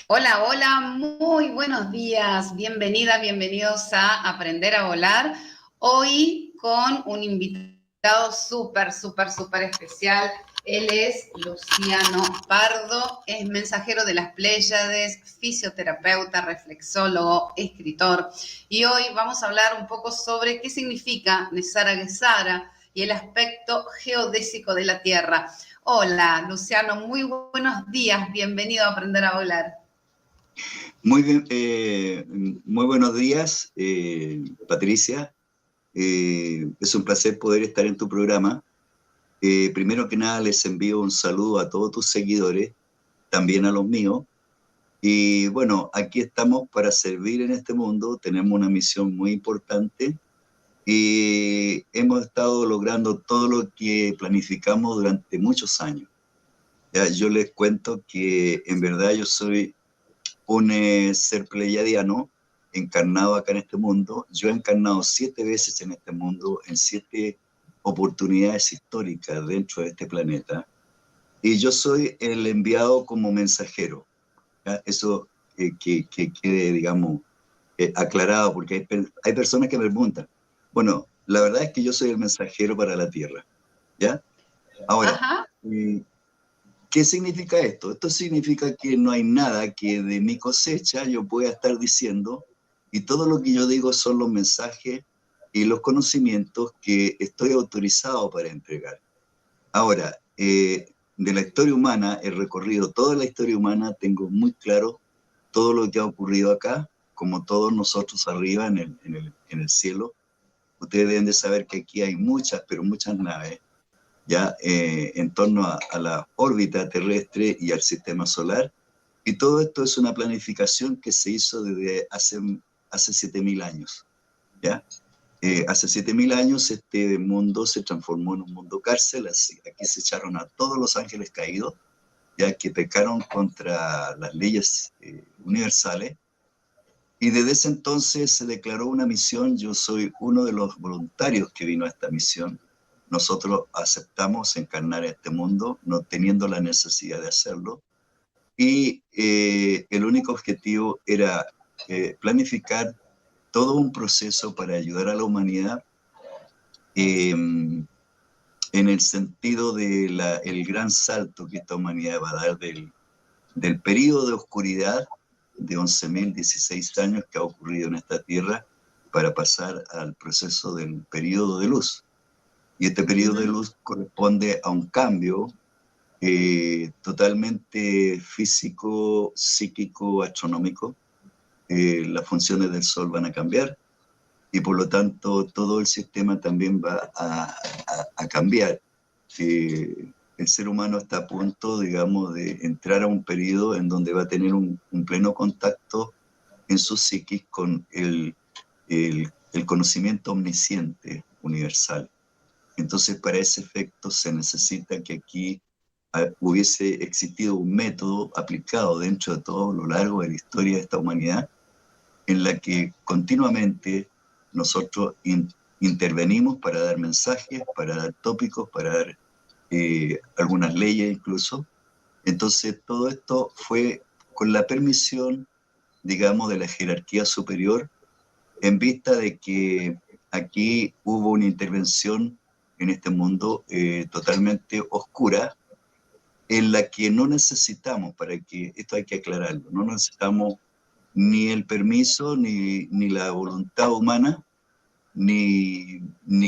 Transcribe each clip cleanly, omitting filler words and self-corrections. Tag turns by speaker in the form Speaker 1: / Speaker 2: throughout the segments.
Speaker 1: Hola, hola, muy buenos días. Bienvenidas, bienvenidos a Aprender a Volar. Hoy con un invitado súper especial. Él es Luciano Pardo, es mensajero de las Pléyades, fisioterapeuta, reflexólogo, escritor. Y hoy vamos a hablar un poco sobre qué significa Nesara Gesara y el aspecto geodésico de la Tierra. Hola, Luciano, muy buenos días. Bienvenido a Aprender a Volar.
Speaker 2: Muy bien, muy buenos días, Patricia. Es un placer poder estar en tu programa. Primero que nada, les envío un saludo a todos tus seguidores, también a los míos. Y bueno, aquí estamos para servir en este mundo. Tenemos una misión muy importante y hemos estado logrando todo lo que planificamos durante muchos años. Ya, yo les cuento que en verdad yo soy un ser pleyadiano encarnado acá en este mundo. Yo he encarnado 7 veces en este mundo, en 7 oportunidades históricas dentro de este planeta. Y yo soy el enviado como mensajero. ¿Ya? Eso que quede, digamos, aclarado, porque hay personas que me preguntan. Bueno, la verdad es que yo soy el mensajero para la Tierra. ¿Ya? Ahora,
Speaker 1: Ajá.
Speaker 2: eh, ¿qué significa esto? Esto significa que no hay nada que de mi cosecha yo pueda estar diciendo, y todo lo que yo digo son los mensajes y los conocimientos que estoy autorizado para entregar. Ahora, de la historia humana, he recorrido toda la historia humana, tengo muy claro todo lo que ha ocurrido acá, como todos nosotros arriba en el cielo. Ustedes deben de saber que aquí hay muchas, pero muchas naves ya en torno a la órbita terrestre y al sistema solar. Y todo esto es una planificación que se hizo desde hace 7.000 años. ¿Ya? Hace 7.000 años este mundo se transformó en un mundo cárcel. Aquí se echaron a todos los ángeles caídos, ya que pecaron contra las leyes universales. Y desde ese entonces se declaró una misión. Yo soy uno de los voluntarios que vino a esta misión. Nosotros aceptamos encarnar a este mundo, no teniendo la necesidad de hacerlo. Y el único objetivo era planificar todo un proceso para ayudar a la humanidad en el sentido de el gran salto que esta humanidad va a dar del periodo de oscuridad de 11.016 años que ha ocurrido en esta tierra para pasar al proceso del periodo de luz. Y este periodo de luz corresponde a un cambio totalmente físico, psíquico, astronómico. Las funciones del Sol van a cambiar y por lo tanto todo el sistema también va a cambiar. El ser humano está a punto, digamos, de entrar a un periodo en donde va a tener un pleno contacto en su psiquis con el conocimiento omnisciente universal. Entonces, para ese efecto se necesita que aquí hubiese existido un método aplicado dentro de todo lo largo de la historia de esta humanidad, en la que continuamente nosotros intervenimos para dar mensajes, para dar tópicos, para dar algunas leyes incluso. Entonces, todo esto fue con la permisión, digamos, de la jerarquía superior, en vista de que aquí hubo una intervención en este mundo totalmente oscura, en la que no necesitamos, para que esto hay que aclararlo, no necesitamos ni el permiso, ni la voluntad humana, ni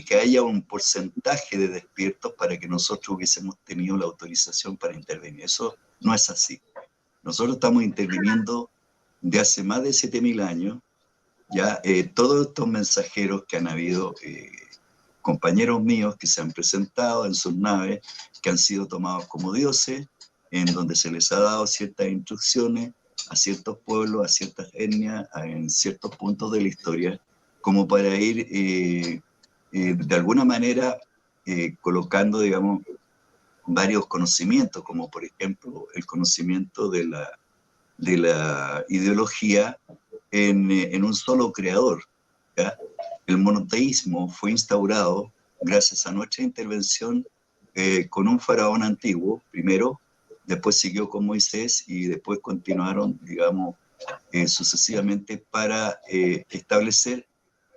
Speaker 2: que haya un porcentaje de despiertos para que nosotros hubiésemos tenido la autorización para intervenir. Eso no es así. Nosotros estamos interviniendo de hace más de 7.000 años. Ya todos estos mensajeros que han habido, compañeros míos que se han presentado en sus naves, que han sido tomados como dioses, en donde se les ha dado ciertas instrucciones a ciertos pueblos, a ciertas etnias, en ciertos puntos de la historia, como para ir de alguna manera colocando, digamos, varios conocimientos, como por ejemplo el conocimiento de la ideología en un solo creador. ¿Ya? El monoteísmo fue instaurado gracias a nuestra intervención con un faraón antiguo, primero, después siguió con Moisés y después continuaron, digamos, sucesivamente para establecer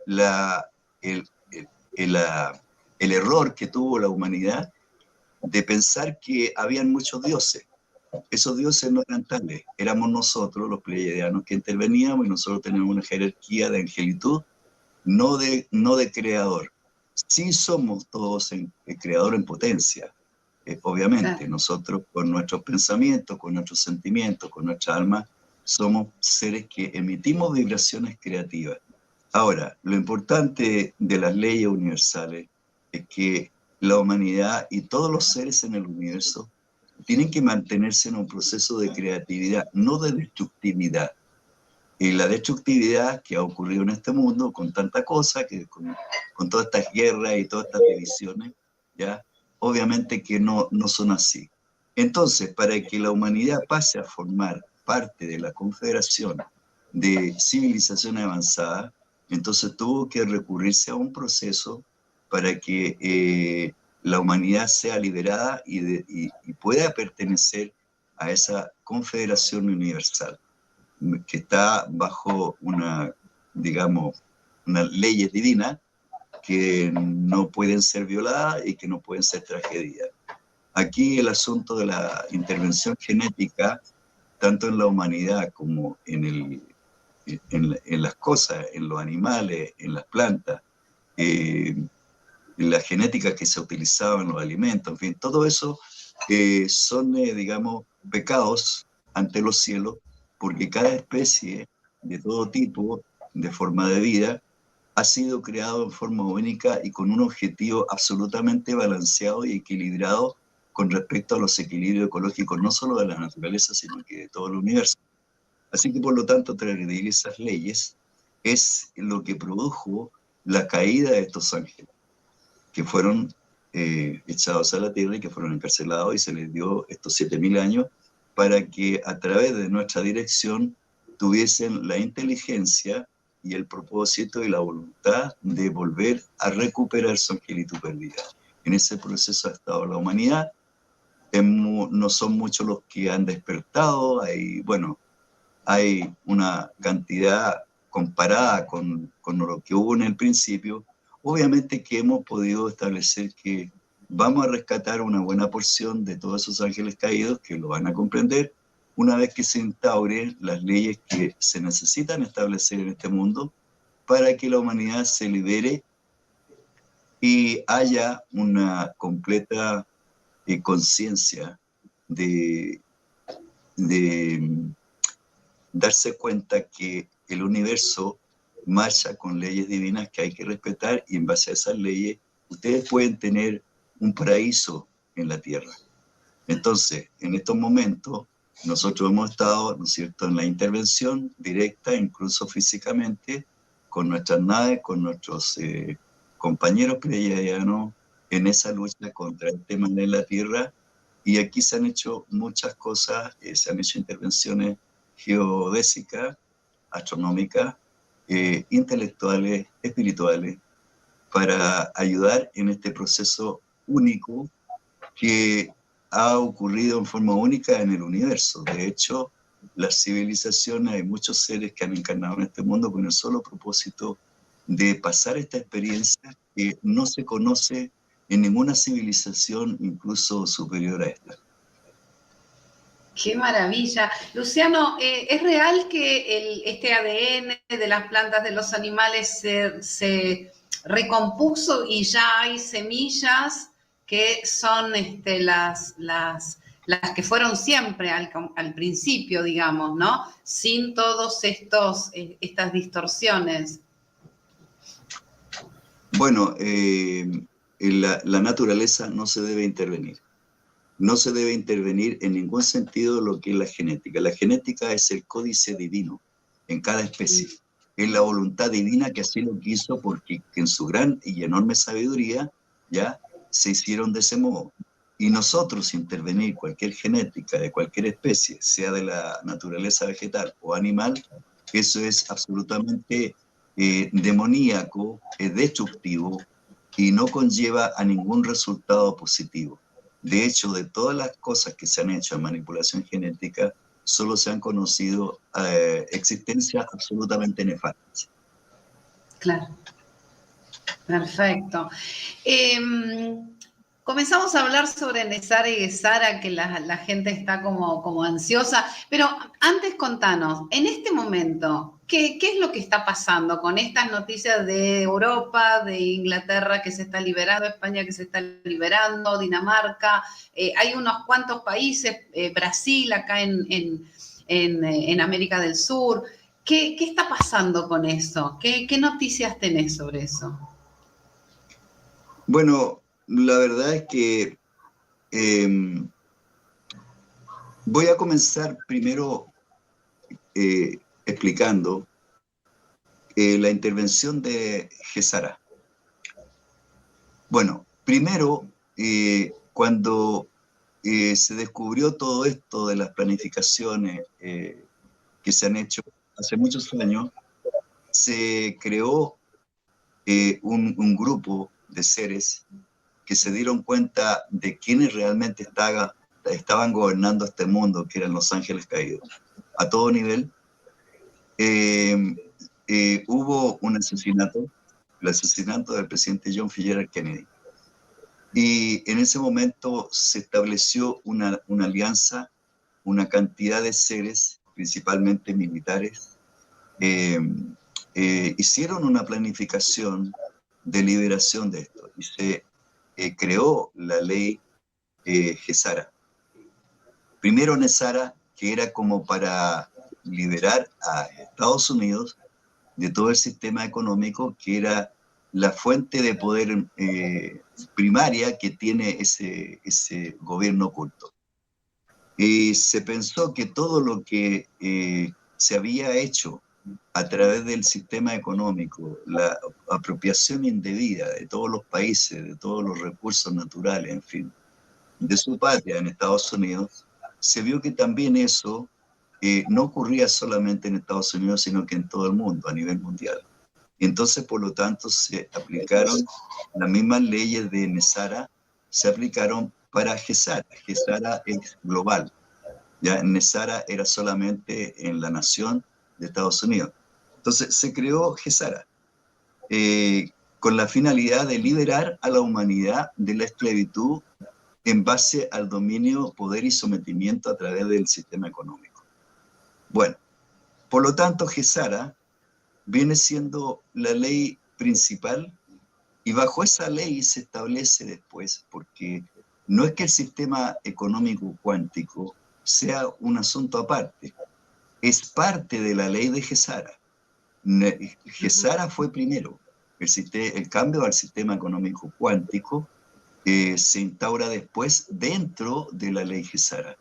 Speaker 2: el, el, el error que tuvo la humanidad de pensar que habían muchos dioses. Esos dioses no eran tales, éramos nosotros, los pleiadianos, que interveníamos, y nosotros tenemos una jerarquía de angelitud, no de creador. Sí somos todos creador en potencia, obviamente.
Speaker 1: Claro.
Speaker 2: Nosotros con nuestros pensamientos, con nuestros sentimientos, con nuestra alma, somos seres que emitimos vibraciones creativas. Ahora, lo importante de las leyes universales es que la humanidad y todos los seres en el universo tienen que mantenerse en un proceso de creatividad, no de destructividad. Y la destructividad que ha ocurrido en este mundo con tanta cosa, que con todas estas guerras y todas estas divisiones, ¿ya? Obviamente que no son así. Entonces, para que la humanidad pase a formar parte de la Confederación de Civilizaciones Avanzadas, entonces tuvo que recurrirse a un proceso para que la humanidad sea liberada y pueda pertenecer a esa Confederación Universal, que está bajo digamos, unas leyes divinas que no pueden ser violadas y que no pueden ser tragedias. Aquí el asunto de la intervención genética, tanto en la humanidad como en las cosas, en los animales, en las plantas, la genética que se utilizaba en los alimentos, en fin, todo eso son, digamos, pecados ante los cielos, porque cada especie de todo tipo, de forma de vida, ha sido creado en forma única y con un objetivo absolutamente balanceado y equilibrado con respecto a los equilibrios ecológicos, no solo de la naturaleza, sino que de todo el universo. Así que, por lo tanto, transgredir esas leyes es lo que produjo la caída de estos ángeles, que fueron echados a la tierra y que fueron encarcelados, y se les dio estos 7.000 años para que a través de nuestra dirección tuviesen la inteligencia y el propósito y la voluntad de volver a recuperar su angelitud perdida. En ese proceso ha estado la humanidad. No son muchos los que han despertado. Hay una cantidad comparada con lo que hubo en el principio. Obviamente que hemos podido establecer que vamos a rescatar una buena porción de todos esos ángeles caídos, que lo van a comprender una vez que se instauren las leyes que se necesitan establecer en este mundo para que la humanidad se libere y haya una completa conciencia de darse cuenta que el universo marcha con leyes divinas que hay que respetar, y en base a esas leyes ustedes pueden tener un paraíso en la tierra. Entonces, en estos momentos, nosotros hemos estado, ¿no es cierto?, en la intervención directa, incluso físicamente, con nuestras naves, con nuestros compañeros pleiadianos, en esa lucha contra el tema de la tierra. Y aquí se han hecho muchas cosas, se han hecho intervenciones geodésicas, astronómicas, intelectuales, espirituales, para ayudar en este proceso único que ha ocurrido en forma única en el universo. De hecho, las civilizaciones, hay muchos seres que han encarnado en este mundo con el solo propósito de pasar esta experiencia que no se conoce en ninguna civilización, incluso superior a esta.
Speaker 1: ¡Qué maravilla! Luciano, ¿es real que este ADN de las plantas, de los animales, se recompuso y ya hay semillas que son las que fueron siempre al principio, digamos, ¿no? Sin todos estas distorsiones?
Speaker 2: Bueno, la naturaleza no se debe intervenir. No se debe intervenir en ningún sentido lo que es la genética. La genética es el códice divino en cada especie. Es la voluntad divina que así lo quiso, porque en su gran y enorme sabiduría ya se hicieron de ese modo. Y nosotros intervenir cualquier genética de cualquier especie, sea de la naturaleza vegetal o animal, eso es absolutamente demoníaco, es destructivo y no conlleva a ningún resultado positivo. De hecho, de todas las cosas que se han hecho en manipulación genética, solo se han conocido existencias absolutamente nefastas.
Speaker 1: Claro, perfecto. Comenzamos a hablar sobre Nesara y Gesara, que la gente está como ansiosa, pero antes contanos, en este momento, ¿qué es lo que está pasando con estas noticias de Europa, de Inglaterra que se está liberando, España que se está liberando, Dinamarca? Hay unos cuantos países, Brasil acá en América del Sur. ¿Qué está pasando con eso? ¿Qué noticias tenés sobre eso?
Speaker 2: Bueno, la verdad es que voy a comenzar primero explicando la intervención de Gesara. Bueno, primero, cuando se descubrió todo esto de las planificaciones que se han hecho hace muchos años, se creó un grupo de seres que se dieron cuenta de quiénes realmente estaban gobernando este mundo, que eran los ángeles caídos. A todo nivel, hubo un asesinato, el asesinato del presidente John F. Kennedy. Y en ese momento se estableció una alianza, una cantidad de seres, principalmente militares, hicieron una planificación de liberación de esto y se creó la ley Gesara. Primero Nesara, que era como para liberar a Estados Unidos de todo el sistema económico, que era la fuente de poder primaria que tiene ese gobierno oculto. Y se pensó que todo lo que se había hecho a través del sistema económico, la apropiación indebida de todos los países, de todos los recursos naturales, en fin, de su patria en Estados Unidos, se vio que también eso no ocurría solamente en Estados Unidos, sino que en todo el mundo, a nivel mundial. Y entonces, por lo tanto, se aplicaron las mismas leyes de Nesara, se aplicaron para Gesara. Gesara es global. Ya Nesara era solamente en la nación de Estados Unidos. Entonces se creó Gesara con la finalidad de liberar a la humanidad de la esclavitud en base al dominio, poder y sometimiento a través del sistema económico. Bueno, por lo tanto, Gesara viene siendo la ley principal y bajo esa ley se establece después, porque no es que el sistema económico cuántico sea un asunto aparte, es parte de la ley de Gesara. Gesara fue primero, el cambio al sistema económico cuántico se instaura después dentro de la ley Gesara.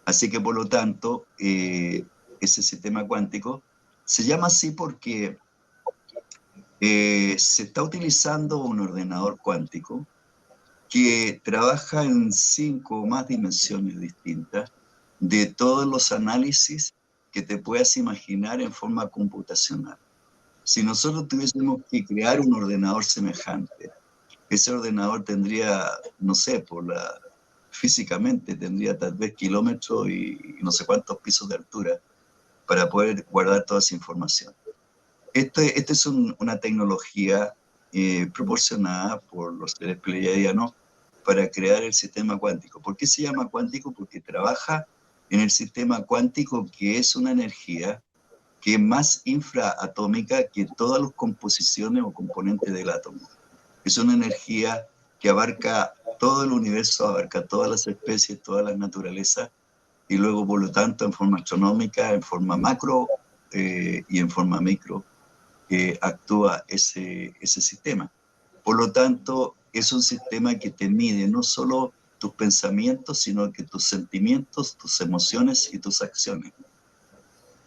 Speaker 2: Así que por lo tanto, ese sistema cuántico se llama así porque se está utilizando un ordenador cuántico que trabaja en 5 o más dimensiones distintas de todos los análisis que te puedas imaginar en forma computacional. Si nosotros tuviésemos que crear un ordenador semejante, ese ordenador tendría, no sé, físicamente tendría tal vez kilómetros y no sé cuántos pisos de altura para poder guardar toda esa información. Esta es una tecnología proporcionada por los seres pleiadianos para crear el sistema cuántico. ¿Por qué se llama cuántico? Porque trabaja en el sistema cuántico, que es una energía que es más infraatómica que todas las composiciones o componentes del átomo. Es una energía que abarca todo el universo, abarca todas las especies, todas las naturalezas, y luego, por lo tanto, en forma astronómica, en forma macro y en forma micro, actúa ese sistema. Por lo tanto, es un sistema que te mide no solo tus pensamientos, sino que tus sentimientos, tus emociones y tus acciones.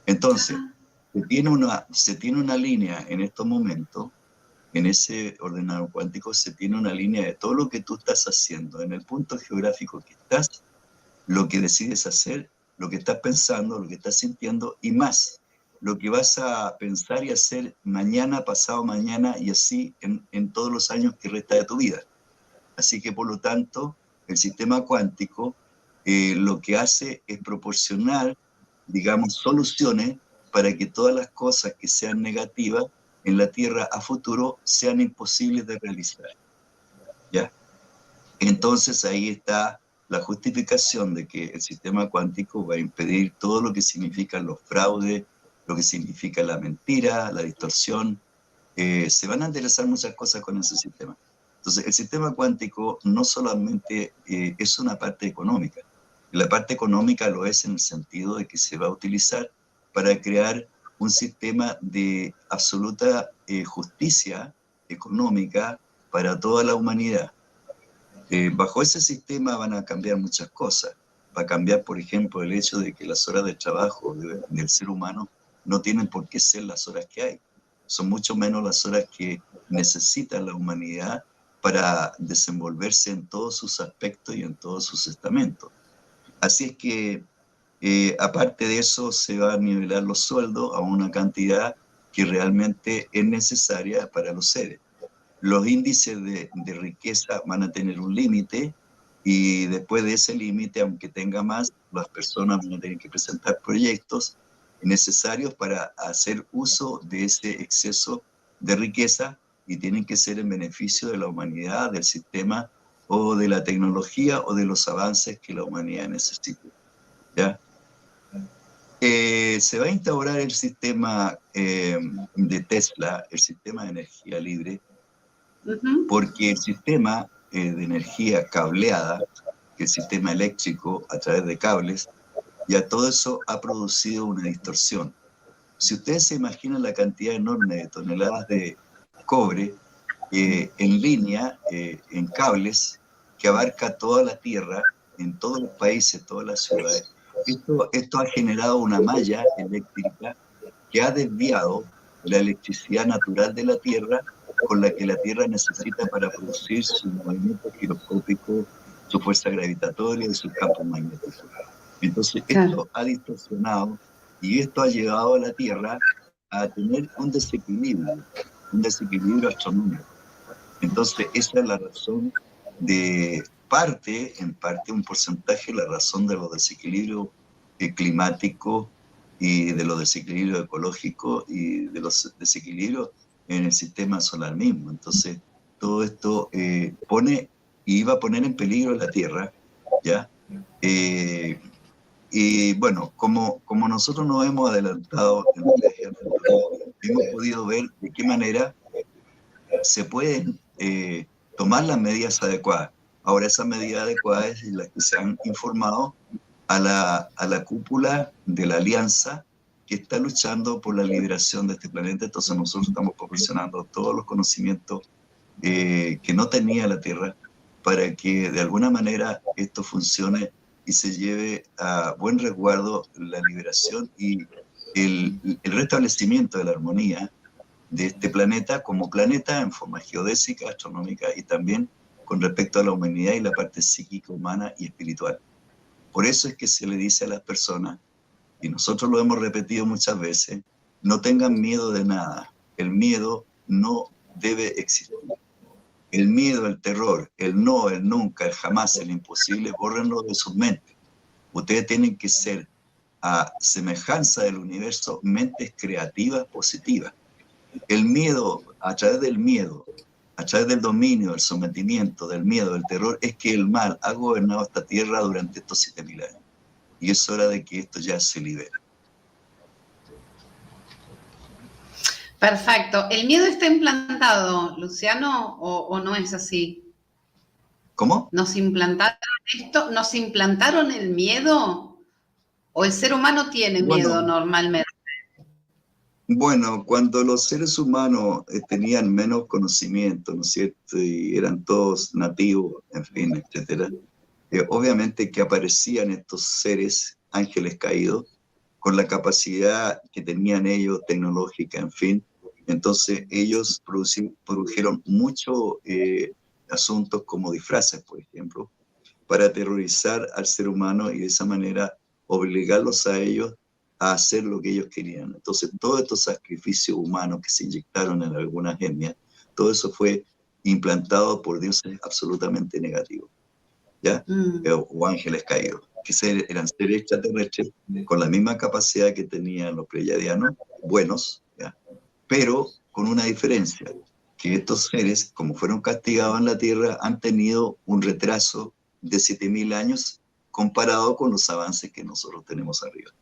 Speaker 2: Entonces, se tiene una línea en estos momentos, en ese ordenador cuántico se tiene una línea de todo lo que tú estás haciendo, en el punto geográfico que estás, lo que decides hacer, lo que estás pensando, lo que estás sintiendo y más, lo que vas a pensar y hacer mañana, pasado mañana y así en todos los años que resta de tu vida. Así que por lo tanto, el sistema cuántico lo que hace es proporcionar, digamos, soluciones para que todas las cosas que sean negativas en la Tierra a futuro sean imposibles de realizar. ¿Ya? Entonces ahí está la justificación de que el sistema cuántico va a impedir todo lo que significan los fraudes, lo que significa la mentira, la distorsión. Se van a enderezar muchas cosas con ese sistema. Entonces, el sistema cuántico no solamente es una parte económica. La parte económica lo es en el sentido de que se va a utilizar para crear un sistema de absoluta justicia económica para toda la humanidad. Bajo ese sistema van a cambiar muchas cosas. Va a cambiar, por ejemplo, el hecho de que las horas de trabajo del ser humano no tienen por qué ser las horas que hay. Son mucho menos las horas que necesita la humanidad para desenvolverse en todos sus aspectos y en todos sus estamentos. Así es que, aparte de eso, se va a nivelar los sueldos a una cantidad que realmente es necesaria para los seres. Los índices de riqueza van a tener un límite y después de ese límite, aunque tenga más, las personas van a tener que presentar proyectos necesarios para hacer uso de ese exceso de riqueza y tienen que ser en beneficio de la humanidad, del sistema o de la tecnología o de los avances que la humanidad necesite. ¿Ya? Se va a instaurar el sistema de Tesla, el sistema de energía libre, porque el sistema de energía cableada, que el sistema eléctrico a través de cables, ya todo eso ha producido una distorsión. Si ustedes se imaginan la cantidad enorme de toneladas de cobre en línea, en cables, que abarca toda la Tierra, en todos los países, todas las ciudades, esto ha generado una malla eléctrica que ha desviado la electricidad natural de la Tierra con la que la Tierra necesita para producir su movimiento giroscópico, su fuerza gravitatoria y sus campos magnéticos. Entonces, esto ha distorsionado y esto ha llevado a la Tierra a tener un desequilibrio astronómico. Entonces, esa es la razón de en parte un porcentaje, la razón de los desequilibrios climáticos y de los desequilibrios ecológicos y de los desequilibrios en el sistema solar mismo. Entonces, todo esto pone y va a poner en peligro la Tierra, ¿ya? Y bueno, como nosotros nos hemos adelantado en el ejemplo, hemos podido ver de qué manera se pueden tomar las medidas adecuadas. Ahora, esas medidas adecuadas es las que se han informado a la cúpula de la Alianza que está luchando por la liberación de este planeta. Entonces nosotros estamos proporcionando todos los conocimientos que no tenía la Tierra para que de alguna manera esto funcione y se lleve a buen resguardo la liberación y el restablecimiento de la armonía de este planeta como planeta en forma geodésica, astronómica y también con respecto a la humanidad y la parte psíquica, humana y espiritual. Por eso es que se le dice a las personas, y nosotros lo hemos repetido muchas veces, no tengan miedo de nada. El miedo no debe existir. El miedo, el terror, el no, el nunca, el jamás, el imposible, bórrenlo de sus mentes. Ustedes tienen que ser, a semejanza del universo, mentes creativas, positivas. El miedo, a través del miedo, a través del dominio, del sometimiento, del miedo, del terror, es que el mal ha gobernado esta tierra durante estos 7.000 años. Y es hora de que esto ya se libere.
Speaker 1: Perfecto. ¿El miedo está implantado, Luciano, o no es así?
Speaker 2: ¿Cómo?
Speaker 1: ¿Nos implantaron esto? ¿Nos implantaron el miedo? ¿O el ser humano tiene miedo normalmente?
Speaker 2: Bueno, cuando los seres humanos tenían menos conocimiento, ¿no es cierto? Y eran todos nativos, en fin, etcétera. Obviamente que aparecían estos seres, ángeles caídos, con la capacidad que tenían ellos, tecnológica, en fin. Entonces ellos produjeron muchos asuntos como disfraces, por ejemplo, para aterrorizar al ser humano y de esa manera obligarlos a ellos a hacer lo que ellos querían. Entonces todos estos sacrificios humanos que se inyectaron en algunas etnias, todo eso fue implantado por dioses absolutamente negativos. ¿ya? O ángeles caídos, que eran seres extraterrestres con la misma capacidad que tenían los pleyadianos, buenos, ¿ya? Pero con una diferencia, que estos seres, como fueron castigados en la Tierra, han tenido un retraso de 7.000 años comparado con los avances que nosotros tenemos arriba.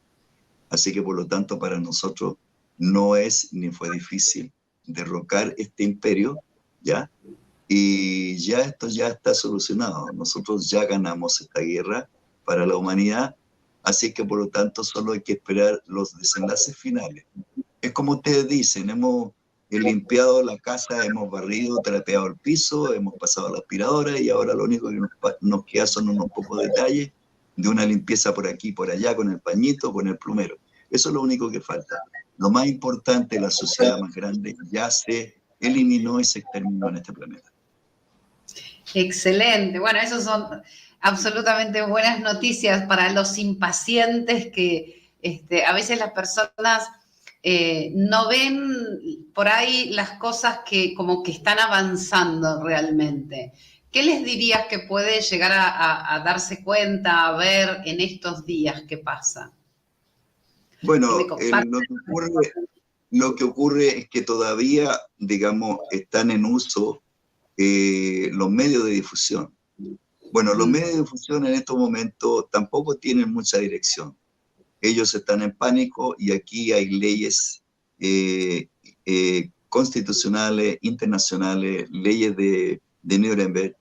Speaker 2: Así que por lo tanto para nosotros no es ni fue difícil derrocar este imperio, ¿ya? Y ya esto ya está solucionado. Nosotros ya ganamos esta guerra para la humanidad, así que por lo tanto solo hay que esperar los desenlaces finales. Es como ustedes dicen, hemos limpiado la casa, hemos barrido, trapeado el piso, hemos pasado la aspiradora y ahora lo único que nos queda son unos pocos detalles de una limpieza por aquí, por allá, con el pañito, con el plumero. Eso es lo único que falta. Lo más importante, la sociedad más grande, ya se eliminó y se exterminó en este planeta.
Speaker 1: Excelente. Bueno, esas son absolutamente buenas noticias para los impacientes que a veces las personas no ven por ahí las cosas que como que están avanzando realmente. ¿Qué les dirías que puede llegar a darse cuenta, a ver en estos días que pasa?
Speaker 2: Bueno, lo que ocurre es que todavía, digamos, están en uso los medios de difusión. Bueno, los medios de difusión en estos momentos tampoco tienen mucha dirección. Ellos están en pánico y aquí hay leyes constitucionales, internacionales, leyes de Nuremberg,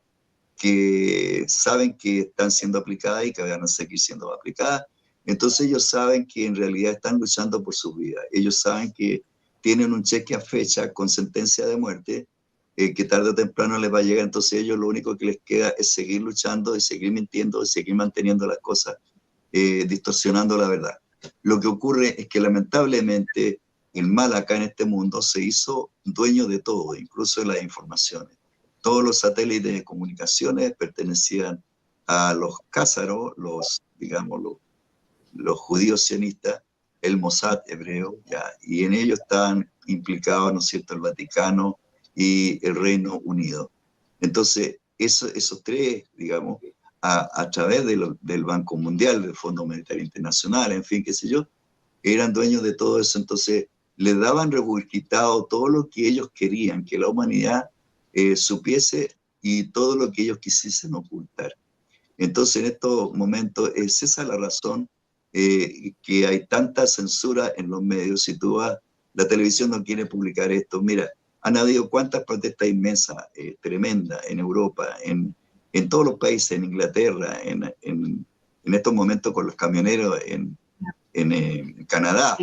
Speaker 2: que saben que están siendo aplicadas y que van a seguir siendo aplicadas. Entonces ellos saben que en realidad están luchando por su vida. Ellos saben que tienen un cheque a fecha con sentencia de muerte, que tarde o temprano les va a llegar. Entonces ellos lo único que les queda es seguir luchando y seguir mintiendo y seguir manteniendo las cosas, distorsionando la verdad. Lo que ocurre es que lamentablemente el mal acá en este mundo se hizo dueño de todo, incluso de las informaciones. Todos los satélites de comunicaciones pertenecían a los cázaros, digamos, los judíos sionistas, el Mossad hebreo, ¿ya? Y en ellos estaban implicados, ¿no es cierto?, el Vaticano y el Reino Unido. Entonces, esos tres, digamos, a través del Banco Mundial, del Fondo Monetario Internacional, en fin, qué sé yo, eran dueños de todo eso. Entonces, le daban regurgitado todo lo que ellos querían, que la humanidad supiese y todo lo que ellos quisiesen ocultar. Entonces, en estos momentos, es esa la razón que hay tanta censura en los medios. Si tú vas, la televisión no quiere publicar esto. Mira, han habido cuántas protestas inmensas, tremendas, en Europa, en todos los países, en Inglaterra, en estos momentos con los camioneros en Canadá.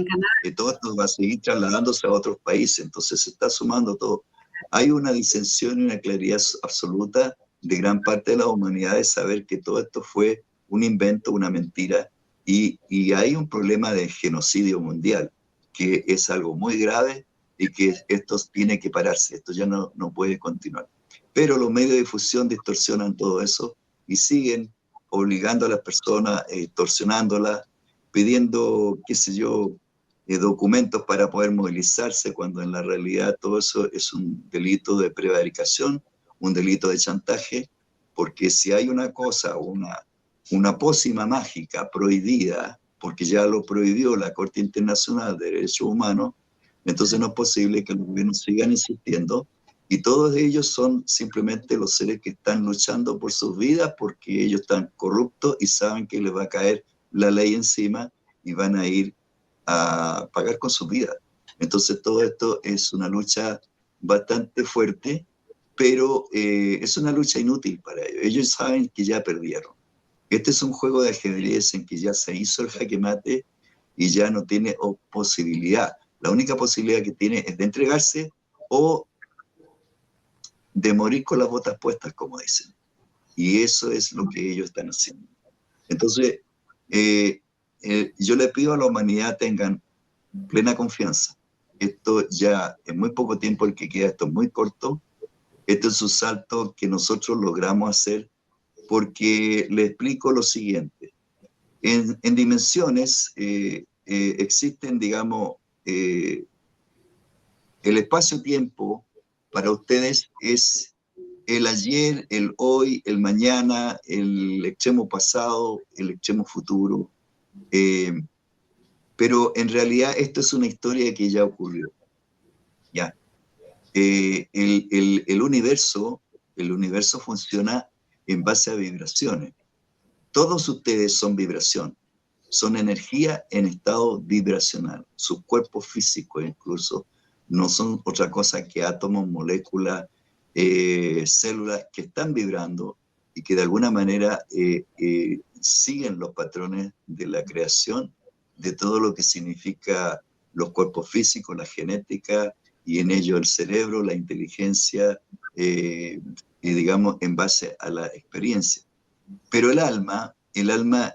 Speaker 2: Que todo esto va a seguir trasladándose a otros países, entonces se está sumando todo. Hay una disensión y una claridad absoluta de gran parte de la humanidad de saber que todo esto fue un invento, una mentira, y hay un problema de genocidio mundial, que es algo muy grave y que esto tiene que pararse, esto ya no puede continuar. Pero los medios de difusión distorsionan todo eso y siguen obligando a las personas, torsionándolas, pidiendo, qué sé yo, documentos para poder movilizarse, cuando en la realidad todo eso es un delito de prevaricación, un delito de chantaje, porque si hay una cosa, una pócima mágica prohibida, porque ya lo prohibió la Corte Internacional de Derechos Humanos, entonces no es posible que los gobiernos sigan insistiendo, y todos ellos son simplemente los seres que están luchando por sus vidas porque ellos están corruptos y saben que les va a caer la ley encima y van a ir a pagar con su vida. Entonces todo esto es una lucha bastante fuerte, pero es una lucha inútil para ellos. Ellos saben que ya perdieron. Este es un juego de ajedrez en que ya se hizo el jaque mate y ya no tiene posibilidad. La única posibilidad que tiene es de entregarse o de morir con las botas puestas, como dicen. Y eso es lo que ellos están haciendo. Entonces, yo le pido a la humanidad tengan plena confianza. Esto ya es muy poco tiempo el que queda, esto es muy corto. Este es un salto que nosotros logramos hacer porque le explico lo siguiente. En dimensiones existen, digamos, el espacio-tiempo para ustedes es el ayer, el hoy, el mañana, el extremo pasado, el extremo futuro. Pero en realidad esto es una historia que ya ocurrió. ¿Ya? El universo funciona en base a vibraciones. Todos ustedes son vibración, son energía en estado vibracional. Sus cuerpos físicos incluso no son otra cosa que átomos, moléculas, células que están vibrando y que de alguna manera siguen los patrones de la creación, de todo lo que significa los cuerpos físicos, la genética, y en ello el cerebro, la inteligencia, y digamos, en base a la experiencia. Pero el alma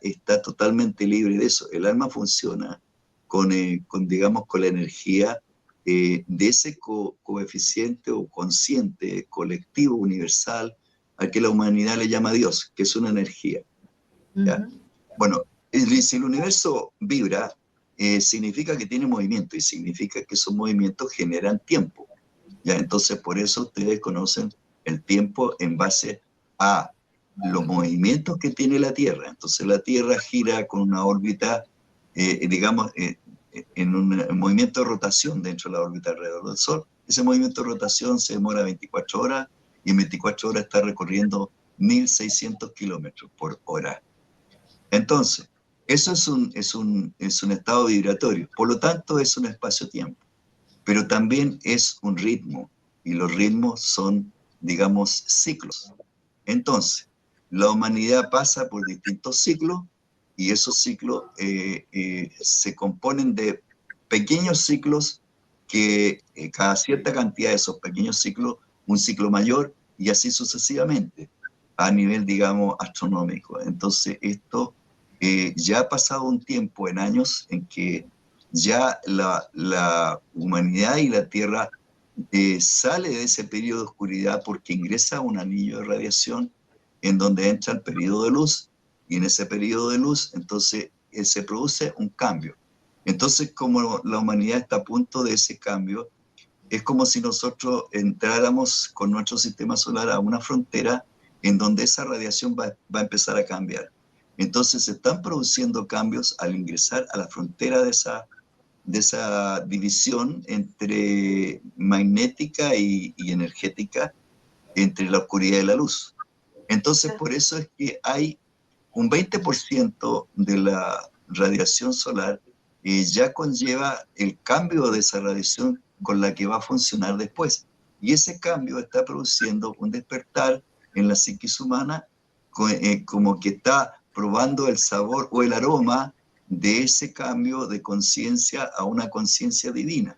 Speaker 2: está totalmente libre de eso. El alma funciona digamos, con la energía de ese coeficiente o consciente, colectivo, universal, al que la humanidad le llama Dios, que es una energía. ¿Ya? Bueno, si el universo vibra, significa que tiene movimiento y significa que esos movimientos generan tiempo. ¿Ya? Entonces, por eso ustedes conocen el tiempo en base a los movimientos que tiene la Tierra. Entonces, la Tierra gira con una órbita, digamos, en un movimiento de rotación dentro de la órbita alrededor del Sol. Ese movimiento de rotación se demora 24 horas y en 24 horas está recorriendo 1.600 kilómetros por hora. Entonces, eso es un estado vibratorio. Por lo tanto, es un espacio-tiempo. Pero también es un ritmo. Y los ritmos son, digamos, ciclos. Entonces, la humanidad pasa por distintos ciclos y esos ciclos se componen de pequeños ciclos que cada cierta cantidad de esos pequeños ciclos, un ciclo mayor y así sucesivamente, a nivel, digamos, astronómico. Entonces, esto ya ha pasado un tiempo en años en que ya la humanidad y la Tierra sale de ese periodo de oscuridad porque ingresa a un anillo de radiación en donde entra el periodo de luz, y en ese periodo de luz entonces se produce un cambio. Entonces, como la humanidad está a punto de ese cambio, es como si nosotros entráramos con nuestro sistema solar a una frontera en donde esa radiación va a empezar a cambiar. Entonces se están produciendo cambios al ingresar a la frontera de esa división entre magnética y energética, entre la oscuridad y la luz. Entonces, por eso es que hay un 20% de la radiación solar ya conlleva el cambio de esa radiación con la que va a funcionar después. Y ese cambio está produciendo un despertar en la psiquis humana, como que está probando el sabor o el aroma de ese cambio de conciencia a una conciencia divina.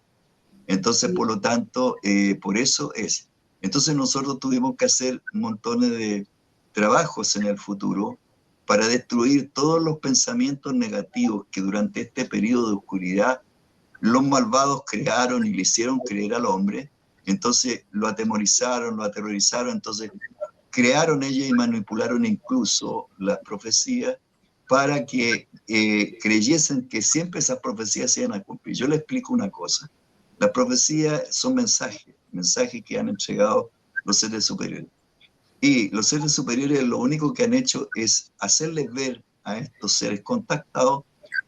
Speaker 2: Entonces, por lo tanto, por eso es. Entonces nosotros tuvimos que hacer montones de trabajos en el futuro para destruir todos los pensamientos negativos que durante este periodo de oscuridad los malvados crearon y le hicieron creer al hombre. Entonces lo atemorizaron, lo aterrorizaron, entonces crearon ellos y manipularon incluso las profecías para que creyesen que siempre esas profecías se iban a cumplir. Yo les explico una cosa. Las profecías son mensajes que han entregado los seres superiores. Y los seres superiores lo único que han hecho es hacerles ver a estos seres contactados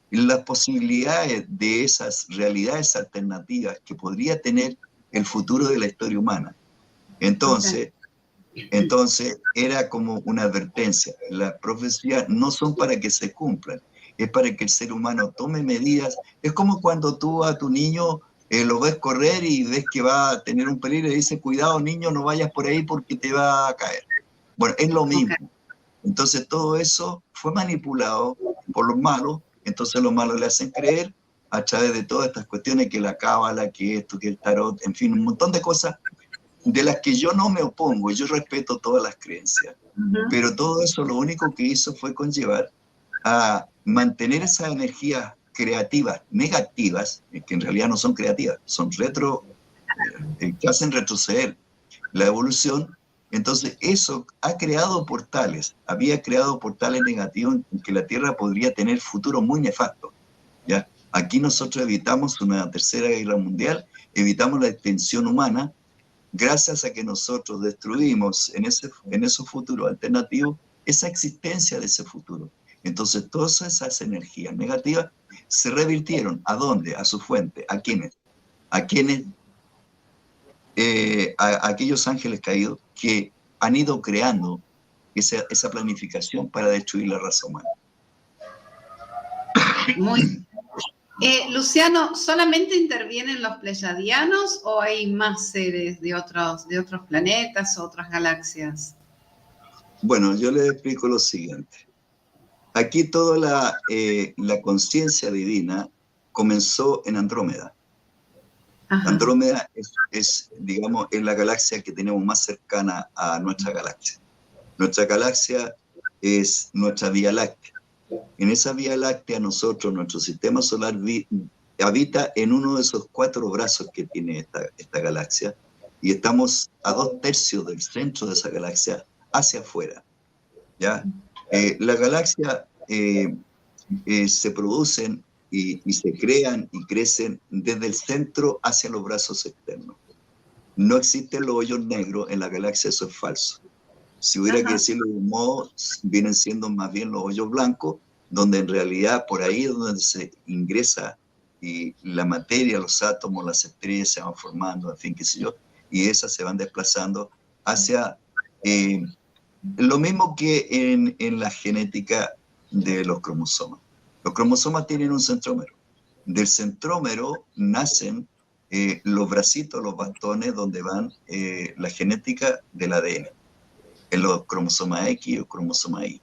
Speaker 2: las posibilidades de esas realidades alternativas que podría tener el futuro de la historia humana. Entonces era como una advertencia. Las profecías no son para que se cumplan, es para que el ser humano tome medidas. Es como cuando tú a tu niño lo ves correr y ves que va a tener un peligro y dices, cuidado niño, no vayas por ahí porque te va a caer. Bueno, es lo mismo. Entonces todo eso fue manipulado por los malos, entonces los malos le hacen creer a través de todas estas cuestiones, que la cábala, que esto, que el tarot, en fin, un montón de cosas de las que yo no me opongo, yo respeto todas las creencias, pero todo eso lo único que hizo fue conllevar a mantener esas energías creativas negativas, que en realidad no son creativas, son que hacen retroceder la evolución. Entonces eso ha creado portales, había creado portales negativos en que la Tierra podría tener futuros muy nefastos, ¿ya? Aquí nosotros evitamos una tercera guerra mundial, evitamos la extinción humana, gracias a que nosotros destruimos en esos futuros alternativos esa existencia de ese futuro. Entonces todas esas energías negativas se revirtieron. ¿A dónde? A su fuente. ¿A quiénes? A quienes, a aquellos ángeles caídos que han ido creando esa planificación para destruir la raza humana.
Speaker 1: Muy Luciano, ¿solamente intervienen los pleyadianos o hay más seres de otros planetas o otras galaxias?
Speaker 2: Bueno, yo les explico lo siguiente. Aquí toda la conciencia divina comenzó en Andrómeda. Ajá. Andrómeda digamos, es la galaxia que tenemos más cercana a nuestra galaxia. Nuestra galaxia es nuestra Vía Láctea. En esa Vía Láctea nuestro sistema solar habita en uno de esos 4 brazos que tiene esta galaxia, y estamos a 2/3 del centro de esa galaxia hacia afuera. ¿Ya? La galaxia se producen y se crean y crecen desde el centro hacia los brazos externos. No existen los hoyos negros en la galaxia, eso es falso. Si hubiera que decirlo de un modo, vienen siendo más bien los hoyos blancos, donde en realidad por ahí es donde se ingresa y la materia, los átomos, las estrellas se van formando, en fin, qué sé yo, y esas se van desplazando hacia lo mismo que en la genética de los cromosomas. Los cromosomas tienen un centrómero. Del centrómero nacen los bracitos, los bastones, donde van la genética del ADN. En los cromosomas X y los cromosomas Y.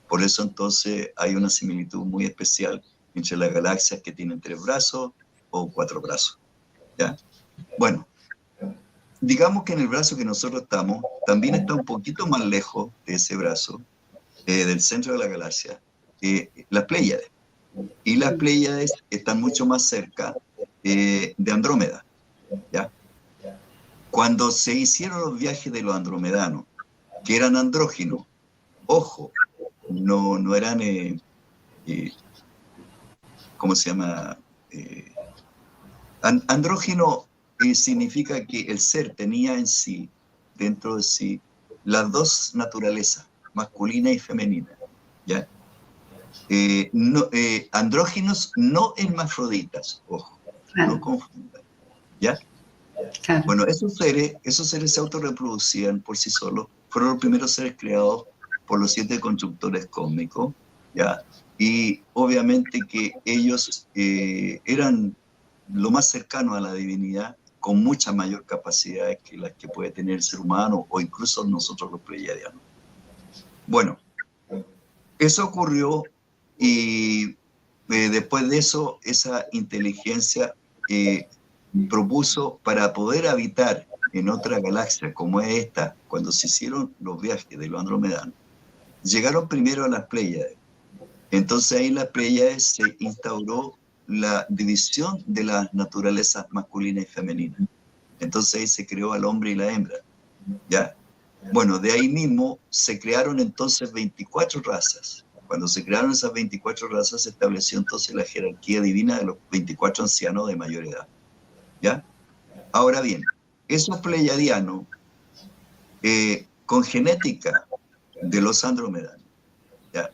Speaker 2: Por eso entonces hay una similitud muy especial entre las galaxias que tienen 3 brazos o 4 brazos. ¿Ya? Bueno, digamos que en el brazo que nosotros estamos, también está un poquito más lejos de ese brazo, del centro de la galaxia, las Pléyades. Y las Pléyades están mucho más cerca de Andrómeda. ¿Ya? Cuando se hicieron los viajes de los andromedanos, que eran andróginos, ojo, no eran, ¿cómo se llama? Andrógino significa que el ser tenía en sí, dentro de sí, las 2 naturalezas, masculina y femenina, ¿ya? Andróginos, no hermafroditas, ojo, no confundan, ¿ya? Claro. Bueno, esos seres se autorreproducían por sí solos, fueron los primeros seres creados por los 7 constructores cósmicos, ¿ya? Y obviamente que ellos eran lo más cercano a la divinidad, con mucha mayor capacidad que las que puede tener el ser humano o incluso nosotros los pleyadianos. Bueno, eso ocurrió y después de eso, esa inteligencia propuso para poder habitar en otra galaxia como es esta, cuando se hicieron los viajes de los andromedanos, llegaron primero a las Pléyades. Entonces ahí en las Pléyades se instauró la división de las naturalezas masculina y femenina. Entonces ahí se creó al hombre y la hembra. ¿Ya? Bueno, de ahí mismo se crearon entonces 24 razas. Cuando se crearon esas 24 razas, se estableció entonces la jerarquía divina de los 24 ancianos de mayor edad. ¿Ya? Ahora bien, esos pleyadianos, con genética de los andromedanos, ¿ya?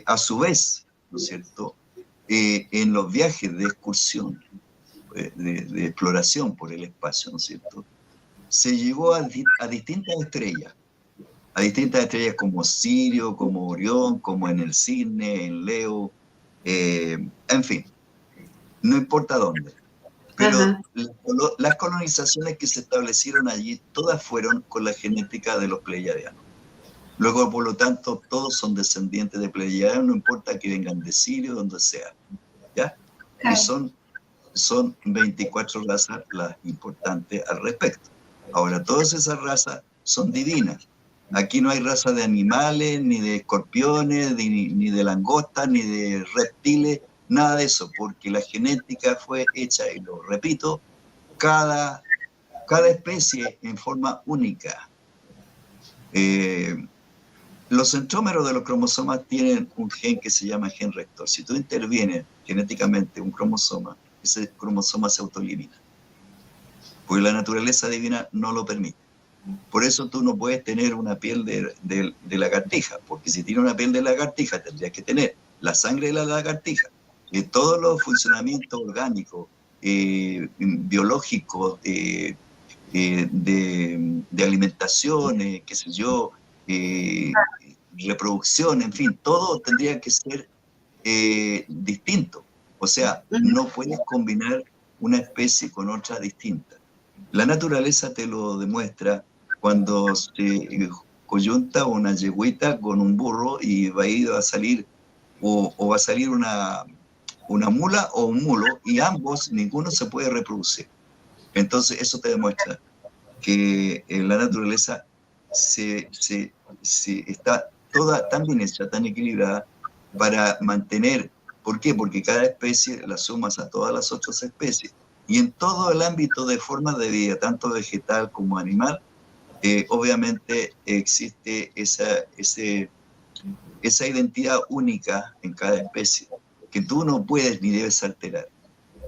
Speaker 2: A su vez, ¿no es cierto?, en los viajes de excursión, de exploración por el espacio, ¿no es cierto?, se llegó a distintas estrellas como Sirio, como Orión, como en el Cisne, en Leo, en fin, no importa dónde. Pero las colonizaciones que se establecieron allí, todas fueron con la genética de los pleyadianos. Luego, por lo tanto, todos son descendientes de pleyadianos, no importa que vengan de Sirio, donde sea. ¿Ya? Y son 24 razas las importantes al respecto. Ahora, todas esas razas son divinas. Aquí no hay raza de animales, ni de escorpiones, ni de langostas, ni de reptiles, nada de eso, porque la genética fue hecha, y lo repito, cada especie en forma única. Los centrómeros de los cromosomas tienen un gen que se llama gen rector. Si tú intervienes genéticamente un cromosoma, ese cromosoma se autoelimina. porque la naturaleza divina no lo permite. Por eso tú no puedes tener una piel de lagartija, porque si tienes una piel de lagartija tendrías que tener la sangre de la lagartija, todos los funcionamientos orgánicos, biológicos, de alimentación, qué sé yo, reproducción, en fin, todo tendría que ser distinto. O sea, no puedes combinar una especie con otra distinta. La naturaleza te lo demuestra cuando se coyunta una yegüita con un burro y va a salir, o va a salir una mula o un mulo, y ambos, ninguno se puede reproducir. Entonces eso te demuestra que la naturaleza está toda tan bien hecha, tan equilibrada, para mantener. ¿Por qué? Porque cada especie la sumas a todas las otras especies. Y en todo el ámbito de formas de vida, tanto vegetal como animal, obviamente existe esa identidad única en cada especie, que tú no puedes ni debes alterar.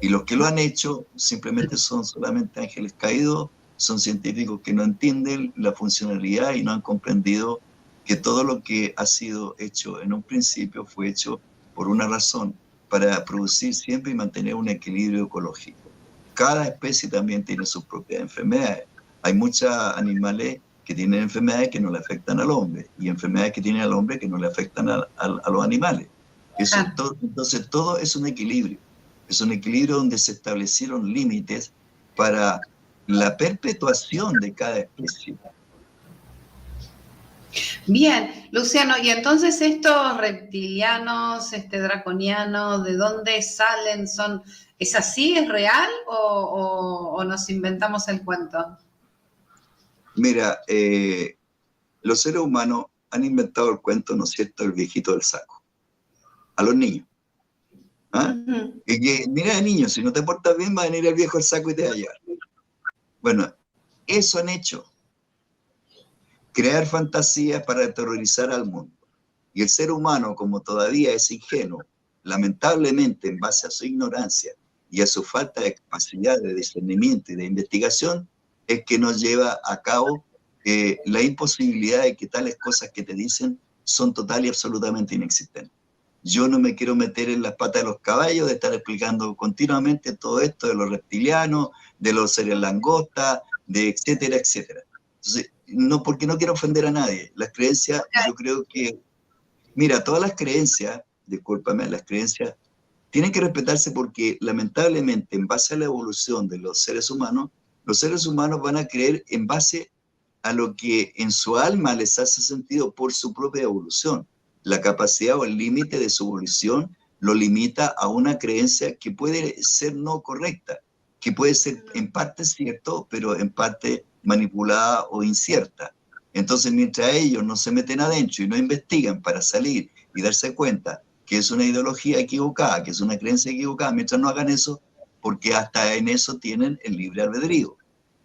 Speaker 2: Y los que lo han hecho simplemente son solamente ángeles caídos, son científicos que no entienden la funcionalidad y no han comprendido que todo lo que ha sido hecho en un principio fue hecho por una razón, para producir siempre y mantener un equilibrio ecológico. Cada especie también tiene sus propias enfermedades. Hay muchos animales que tienen enfermedades que no le afectan al hombre, y enfermedades que tienen al hombre que no le afectan a los animales. Entonces todo es un equilibrio. Es un equilibrio donde se establecieron límites para la perpetuación de cada especie.
Speaker 1: Bien, Luciano, y entonces estos reptilianos, draconianos, ¿de dónde salen? ¿Es así? ¿Es real? ¿O nos inventamos el cuento?
Speaker 2: Mira, los seres humanos han inventado el cuento, ¿no es cierto?, el viejito del saco, a los niños. ¿Ah? Y que, mira, niño, si no te portas bien, va a venir el viejo del saco y te va a llevar. Bueno, eso han hecho. Crear fantasías para aterrorizar al mundo. Y el ser humano, como todavía es ingenuo, lamentablemente en base a su ignorancia y a su falta de capacidad de discernimiento y de investigación, es que nos lleva a cabo la imposibilidad de que tales cosas que te dicen son total y absolutamente inexistentes. Yo no me quiero meter en las patas de los caballos de estar explicando continuamente todo esto de los reptilianos, de los seres langosta, de etcétera, etcétera. Entonces, no, porque no quiero ofender a nadie. Las creencias, yo creo que, mira, todas las creencias, discúlpame, las creencias tienen que respetarse porque lamentablemente en base a la evolución de los seres humanos van a creer en base a lo que en su alma les hace sentido por su propia evolución. La capacidad o el límite de su evolución lo limita a una creencia que puede ser no correcta, que puede ser en parte cierto, pero en parte manipulada o incierta. Entonces, mientras ellos no se meten adentro y no investigan para salir y darse cuenta que es una ideología equivocada, que es una creencia equivocada, mientras no hagan eso, porque hasta en eso tienen el libre albedrío.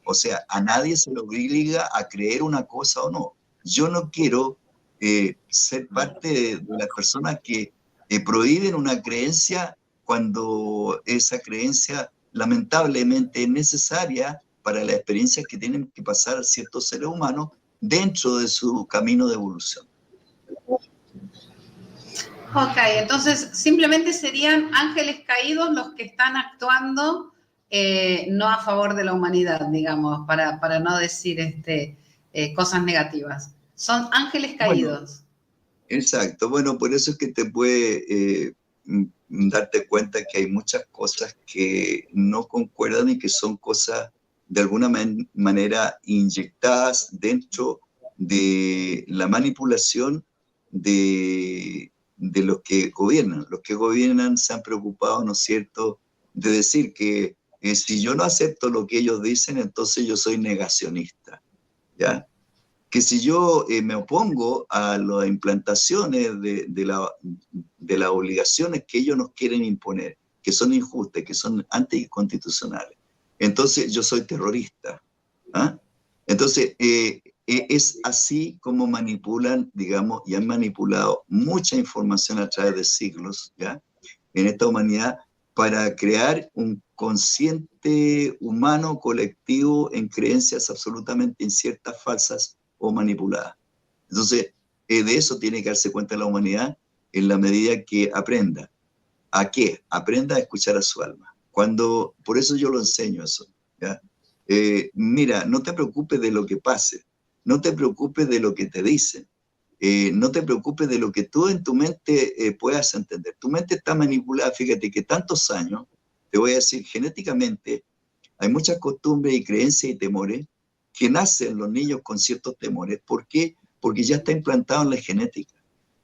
Speaker 2: O sea, a nadie se le obliga a creer una cosa o no. Yo no quiero ser parte de las personas que prohíben una creencia cuando esa creencia lamentablemente es necesaria para las experiencias que tienen que pasar ciertos seres humanos dentro de su camino de evolución.
Speaker 1: Ok, entonces simplemente serían ángeles caídos los que están actuando no a favor de la humanidad, digamos, para no decir cosas negativas. Son ángeles caídos.
Speaker 2: Bueno, exacto. Bueno, por eso es que te puede darte cuenta que hay muchas cosas que no concuerdan y que son cosas de alguna manera inyectadas dentro de la manipulación de los que gobiernan. Los que gobiernan se han preocupado, ¿no es cierto?, de decir que si yo no acepto lo que ellos dicen, entonces yo soy negacionista, ¿ya? Que si yo me opongo a las implantaciones de las obligaciones que ellos nos quieren imponer, que son injustas, que son anticonstitucionales, entonces yo soy terrorista. ¿Ah? Entonces, es así como manipulan, digamos, y han manipulado mucha información a través de siglos, ¿ya?, en esta humanidad, para crear un consciente humano colectivo en creencias absolutamente inciertas, falsas o manipuladas. Entonces, de eso tiene que darse cuenta la humanidad en la medida que aprenda. ¿A qué? Aprenda a escuchar a su alma. Por eso yo lo enseño eso, ¿ya? Mira, no te preocupes de lo que pase, no te preocupes de lo que te dicen, no te preocupes de lo que tú en tu mente puedas entender. Tu mente está manipulada, fíjate que tantos años, te voy a decir, genéticamente hay muchas costumbres y creencias y temores que nacen los niños con ciertos temores. ¿Por qué? Porque ya está implantado en la genética.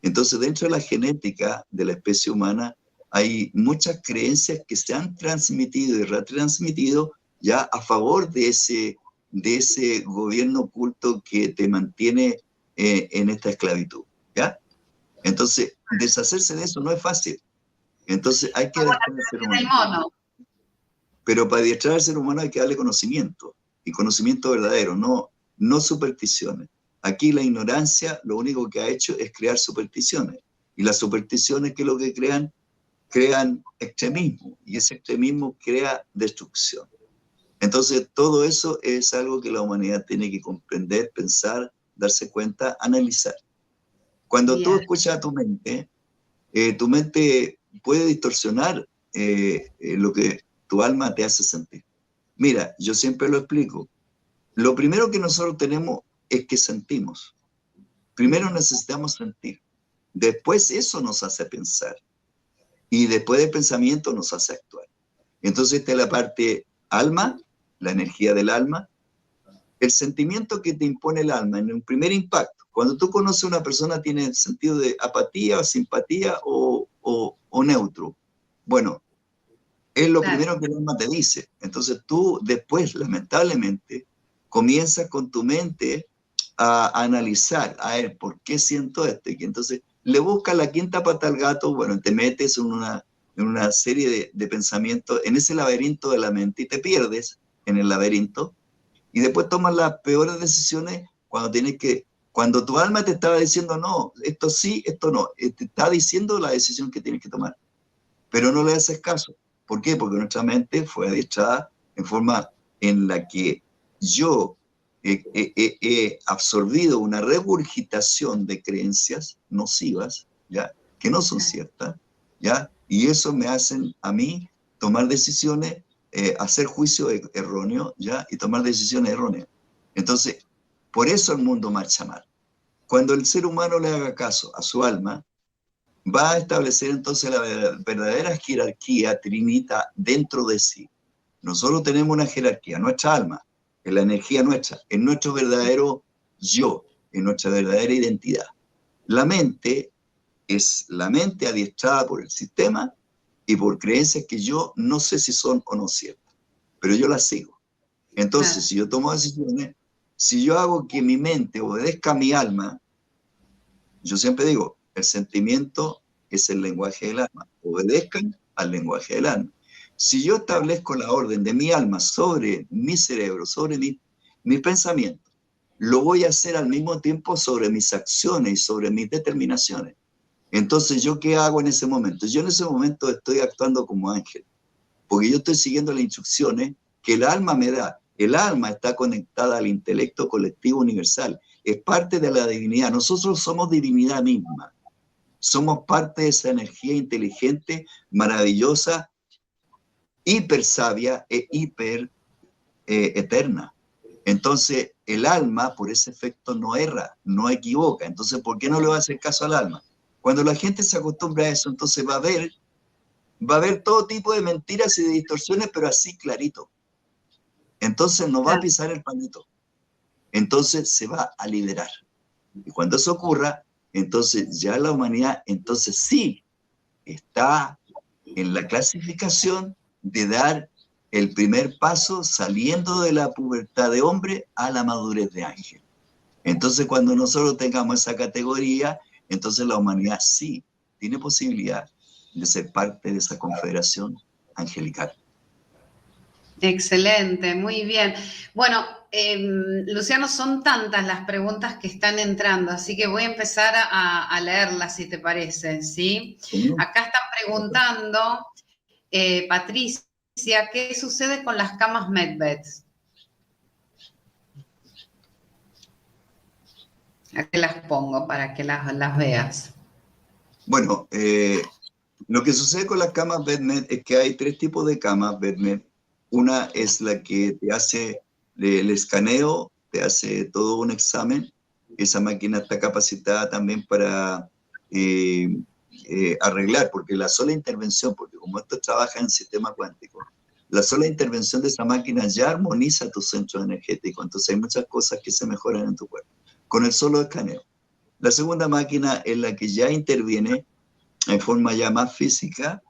Speaker 2: Entonces, dentro de la genética de la especie humana hay muchas creencias que se han transmitido y retransmitido ya a favor de ese gobierno oculto que te mantiene en esta esclavitud, ¿ya? Entonces, deshacerse de eso no es fácil. Entonces, hay que adiestrar al ser humano. Pero para adiestrar al ser humano hay que darle conocimiento, y conocimiento verdadero, no supersticiones. Aquí la ignorancia lo único que ha hecho es crear supersticiones. Y las supersticiones, ¿qué es lo que crean? Crean extremismo, y ese extremismo crea destrucción. Entonces, todo eso es algo que la humanidad tiene que comprender, pensar, darse cuenta, analizar. Cuando tú escuchas a tu mente puede distorsionar lo que tu alma te hace sentir. Mira, yo siempre lo explico. Lo primero que nosotros tenemos es que sentimos. Primero necesitamos sentir. Después eso nos hace pensar. Y después del pensamiento nos hace actuar. Entonces esta es la parte alma, la energía del alma, el sentimiento que te impone el alma en un primer impacto. Cuando tú conoces a una persona tiene sentido de apatía, simpatía o neutro. Bueno, es lo primero que el alma te dice. Entonces tú después, lamentablemente, comienzas con tu mente a analizar, a ver, ¿por qué siento esto? Y entonces le buscas la quinta pata al gato, bueno, te metes en una serie de pensamientos, en ese laberinto de la mente y te pierdes en el laberinto y después tomas las peores decisiones cuando tu alma te estaba diciendo, no, esto sí, esto no, te está diciendo la decisión que tienes que tomar, pero no le haces caso. ¿Por qué? Porque nuestra mente fue adiestrada en forma en la que yo he absorbido una regurgitación de creencias nocivas, ¿ya? Que no son ciertas, ¿ya? Y eso me hacen a mí tomar decisiones, hacer juicio erróneo, ¿ya? Y tomar decisiones erróneas. Entonces, por eso el mundo marcha mal. Cuando el ser humano le haga caso a su alma, va a establecer entonces la verdadera jerarquía trinita dentro de sí. Nosotros tenemos una jerarquía, nuestra alma, en la energía nuestra, en nuestro verdadero yo, en nuestra verdadera identidad. La mente es la mente adiestrada por el sistema y por creencias que yo no sé si son o no ciertas, pero yo las sigo. Entonces, si yo tomo decisiones, si yo hago que mi mente obedezca a mi alma, yo siempre digo, el sentimiento es el lenguaje del alma. Obedezcan al lenguaje del alma. Si yo establezco la orden de mi alma sobre mi cerebro, sobre mi pensamiento, lo voy a hacer al mismo tiempo sobre mis acciones y sobre mis determinaciones. Entonces, ¿yo qué hago en ese momento? Yo en ese momento estoy actuando como ángel, porque yo estoy siguiendo las instrucciones que el alma me da. El alma está conectada al intelecto colectivo universal, es parte de la divinidad. Nosotros somos divinidad misma, somos parte de esa energía inteligente, maravillosa, hiper sabia e hiper eterna. Entonces, el alma, por ese efecto, no erra, no equivoca. Entonces, ¿por qué no le va a hacer caso al alma? Cuando la gente se acostumbra a eso, entonces va a haber todo tipo de mentiras y de distorsiones, pero así clarito. Entonces no va a pisar el palito. Entonces se va a liderar. Y cuando eso ocurra, entonces ya la humanidad, entonces sí, está en la clasificación de dar el primer paso saliendo de la pubertad de hombre a la madurez de ángel. Entonces cuando nosotros tengamos esa categoría, entonces la humanidad sí tiene posibilidad de ser parte de esa confederación angelical.
Speaker 1: Excelente, muy bien. Bueno, Luciano, son tantas las preguntas que están entrando, así que voy a empezar a leerlas, si te parece, ¿sí? Acá están preguntando Patricia, ¿qué sucede con las camas Medbeds? Aquí las pongo para que las veas.
Speaker 2: Bueno, lo que sucede con las camas BedMed es que hay tres tipos de camas BedMed. Una es la que te hace el escaneo, te hace todo un examen. Esa máquina está capacitada también para arreglar, porque la sola intervención, porque como esto trabaja en sistema cuántico, la sola intervención de esa máquina ya armoniza tu centro energético. Entonces hay muchas cosas que se mejoran en tu cuerpo con el solo escaneo. La segunda máquina es la que ya interviene en forma ya más física,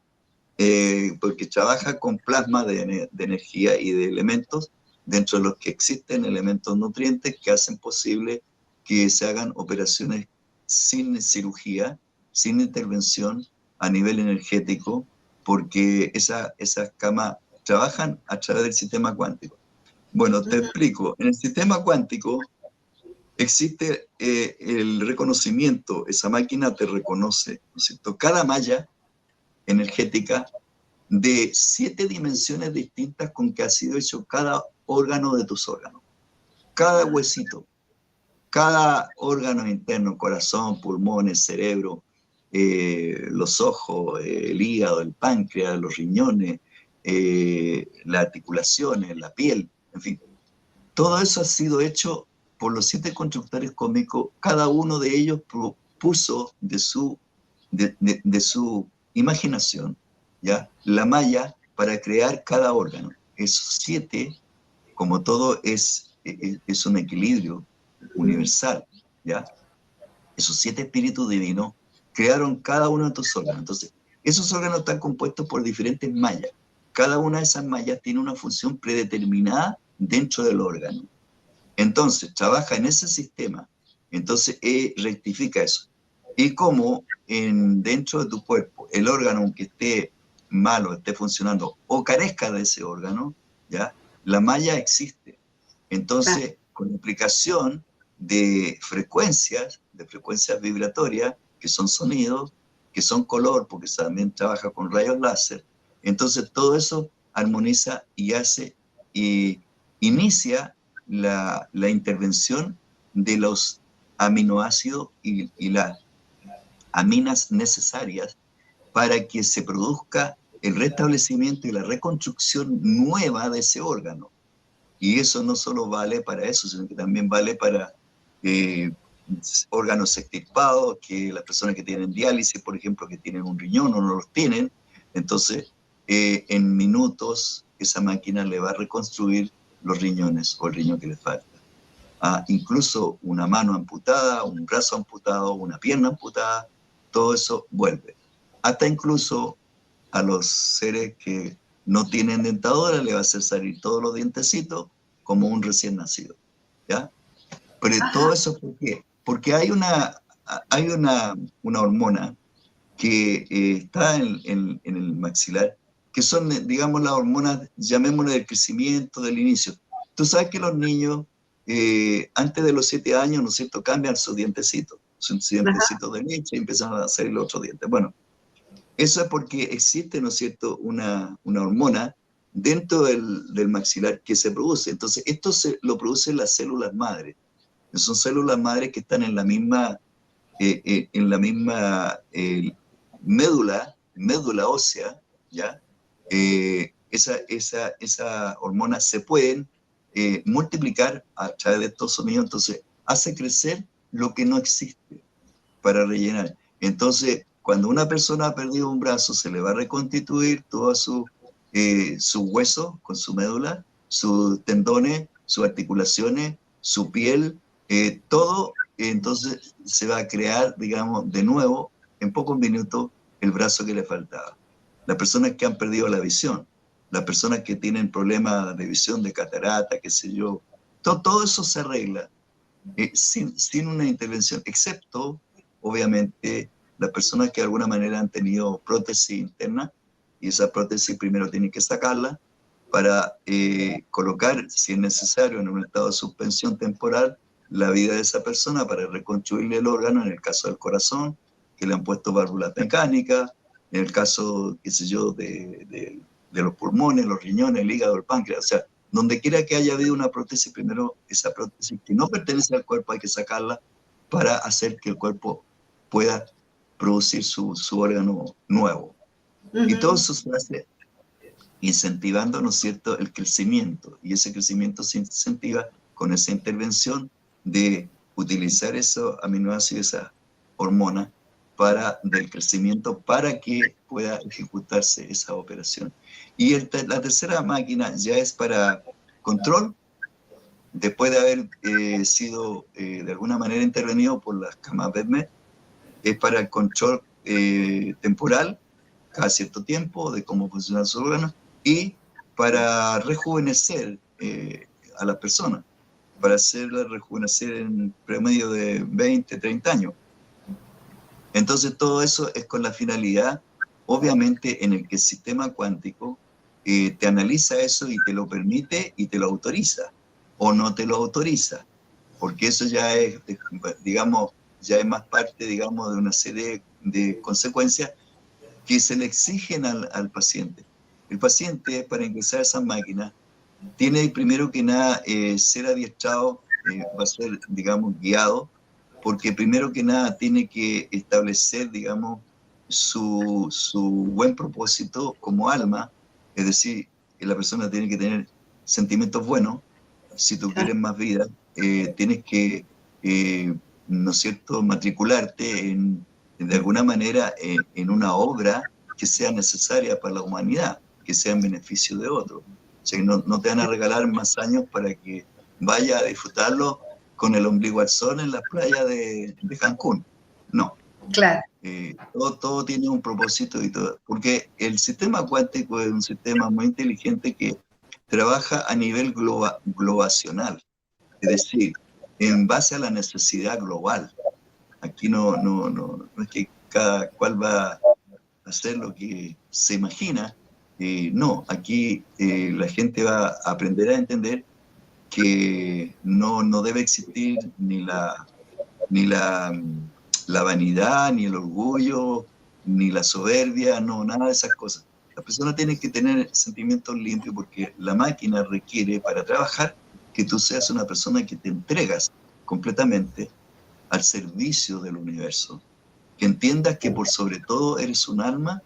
Speaker 2: porque trabaja con plasma de energía y de elementos, dentro de los que existen elementos nutrientes que hacen posible que se hagan operaciones sin cirugía, sin intervención a nivel energético, porque esas camas trabajan a través del sistema cuántico. Bueno, te explico. En el sistema cuántico existe el reconocimiento, esa máquina te reconoce, ¿no es cierto? Cada malla energética de 7 dimensiones distintas con que ha sido hecho cada órgano de tus órganos, cada huesito, cada órgano interno, corazón, pulmones, cerebro, los ojos, el hígado, el páncreas, los riñones, las articulaciones, la piel, en fin. Todo eso ha sido hecho por los 7 constructores cósmicos. Cada uno de ellos puso de su imaginación, ¿ya?, la malla para crear cada órgano. Esos 7, como todo es un equilibrio universal, ¿ya? Esos 7 espíritus divinos crearon cada uno de tus órganos. Entonces, esos órganos están compuestos por diferentes mallas. Cada una de esas mallas tiene una función predeterminada dentro del órgano. Entonces, trabaja en ese sistema. Entonces, rectifica eso. Y como dentro de tu cuerpo, el órgano, aunque esté malo, esté funcionando, o carezca de ese órgano, ¿ya?, la malla existe. Entonces, con aplicación de frecuencias vibratorias, que son sonidos, que son color, porque también trabaja con rayos láser, entonces todo eso armoniza y hace, y inicia la intervención de los aminoácidos y las aminas necesarias para que se produzca el restablecimiento y la reconstrucción nueva de ese órgano. Y eso no solo vale para eso, sino que también vale para órganos extirpados, que las personas que tienen diálisis, por ejemplo, que tienen un riñón o no los tienen. Entonces, en minutos, esa máquina le va a reconstruir los riñones o el riñón que le falta. Incluso una mano amputada, un brazo amputado, una pierna amputada, todo eso vuelve. Hasta incluso a los seres que no tienen dentadura le va a hacer salir todos los dientecitos como un recién nacido, ¿ya? Pero todo eso, ¿por qué? Porque hay una hormona que está en el maxilar, que son, digamos, las hormonas, llamémosle, del crecimiento, del inicio. Tú sabes que los niños, antes de los 7 años, ¿no es cierto?, cambian sus dientecitos de leche y empiezan a hacer los otros dientes. Bueno, eso es porque existe, ¿no es cierto?, una hormona dentro del maxilar que se produce. Entonces, esto lo producen las células madres. Son células madres que están en la misma médula ósea, ¿ya? Esa hormona se pueden multiplicar a través de estos sonidos, entonces hace crecer lo que no existe para rellenar. Entonces, cuando una persona ha perdido un brazo, se le va a reconstituir todos sus huesos con su médula, sus tendones, sus articulaciones, su piel, todo. Entonces se va a crear, digamos, de nuevo, en pocos minutos, el brazo que le faltaba. Las personas que han perdido la visión, las personas que tienen problemas de visión, de catarata, qué sé yo, todo eso se arregla sin una intervención, excepto, obviamente, las personas que de alguna manera han tenido prótesis interna, y esa prótesis primero tienen que sacarla para colocar, si es necesario, en un estado de suspensión temporal, la vida de esa persona para reconstruirle el órgano, en el caso del corazón, que le han puesto válvulas mecánicas, en el caso, qué sé yo, de los pulmones, los riñones, el hígado, el páncreas, o sea, donde quiera que haya habido una prótesis, primero esa prótesis que no pertenece al cuerpo hay que sacarla para hacer que el cuerpo pueda producir su órgano nuevo. Y todo eso se hace incentivando, ¿no es cierto?, el crecimiento, y ese crecimiento se incentiva con esa intervención de utilizar esos aminoácidos, esa hormona, del crecimiento para que pueda ejecutarse esa operación. Y la tercera máquina ya es para control, después de haber sido de alguna manera intervenido por las camas BEDMED, es para el control temporal, cada cierto tiempo, de cómo funcionan sus órganos, y para rejuvenecer a las personas, para hacerlas rejuvenecer en promedio de 20, 30 años. Entonces todo eso es con la finalidad, obviamente, en el que el sistema cuántico te analiza eso y te lo permite y te lo autoriza, o no te lo autoriza, porque eso ya es, digamos, ya es más parte, digamos, de una serie de consecuencias que se le exigen al paciente. El paciente, para ingresar a esas máquinas, tiene primero que nada ser adiestrado, va a ser, digamos, guiado, porque primero que nada tiene que establecer, digamos, su buen propósito como alma, es decir, que la persona tiene que tener sentimientos buenos. Si tú quieres más vida, tienes que, ¿no es cierto?, matricularte de alguna manera en una obra que sea necesaria para la humanidad, que sea en beneficio de otros. O sea, no te van a regalar más años para que vaya a disfrutarlo con el ombligo al sol en las playas de Cancún. No.
Speaker 1: Claro.
Speaker 2: Todo tiene un propósito y todo, porque el sistema cuántico es un sistema muy inteligente que trabaja a nivel globacional, es decir, en base a la necesidad global. Aquí no es que cada cual va a hacer lo que se imagina. No, aquí la gente va a aprender a entender que no debe existir ni la vanidad, ni el orgullo, ni la soberbia, no, nada de esas cosas. La persona tiene que tener sentimientos limpios porque la máquina requiere para trabajar que tú seas una persona que te entregas completamente al servicio del universo, que entiendas que por sobre todo eres un alma,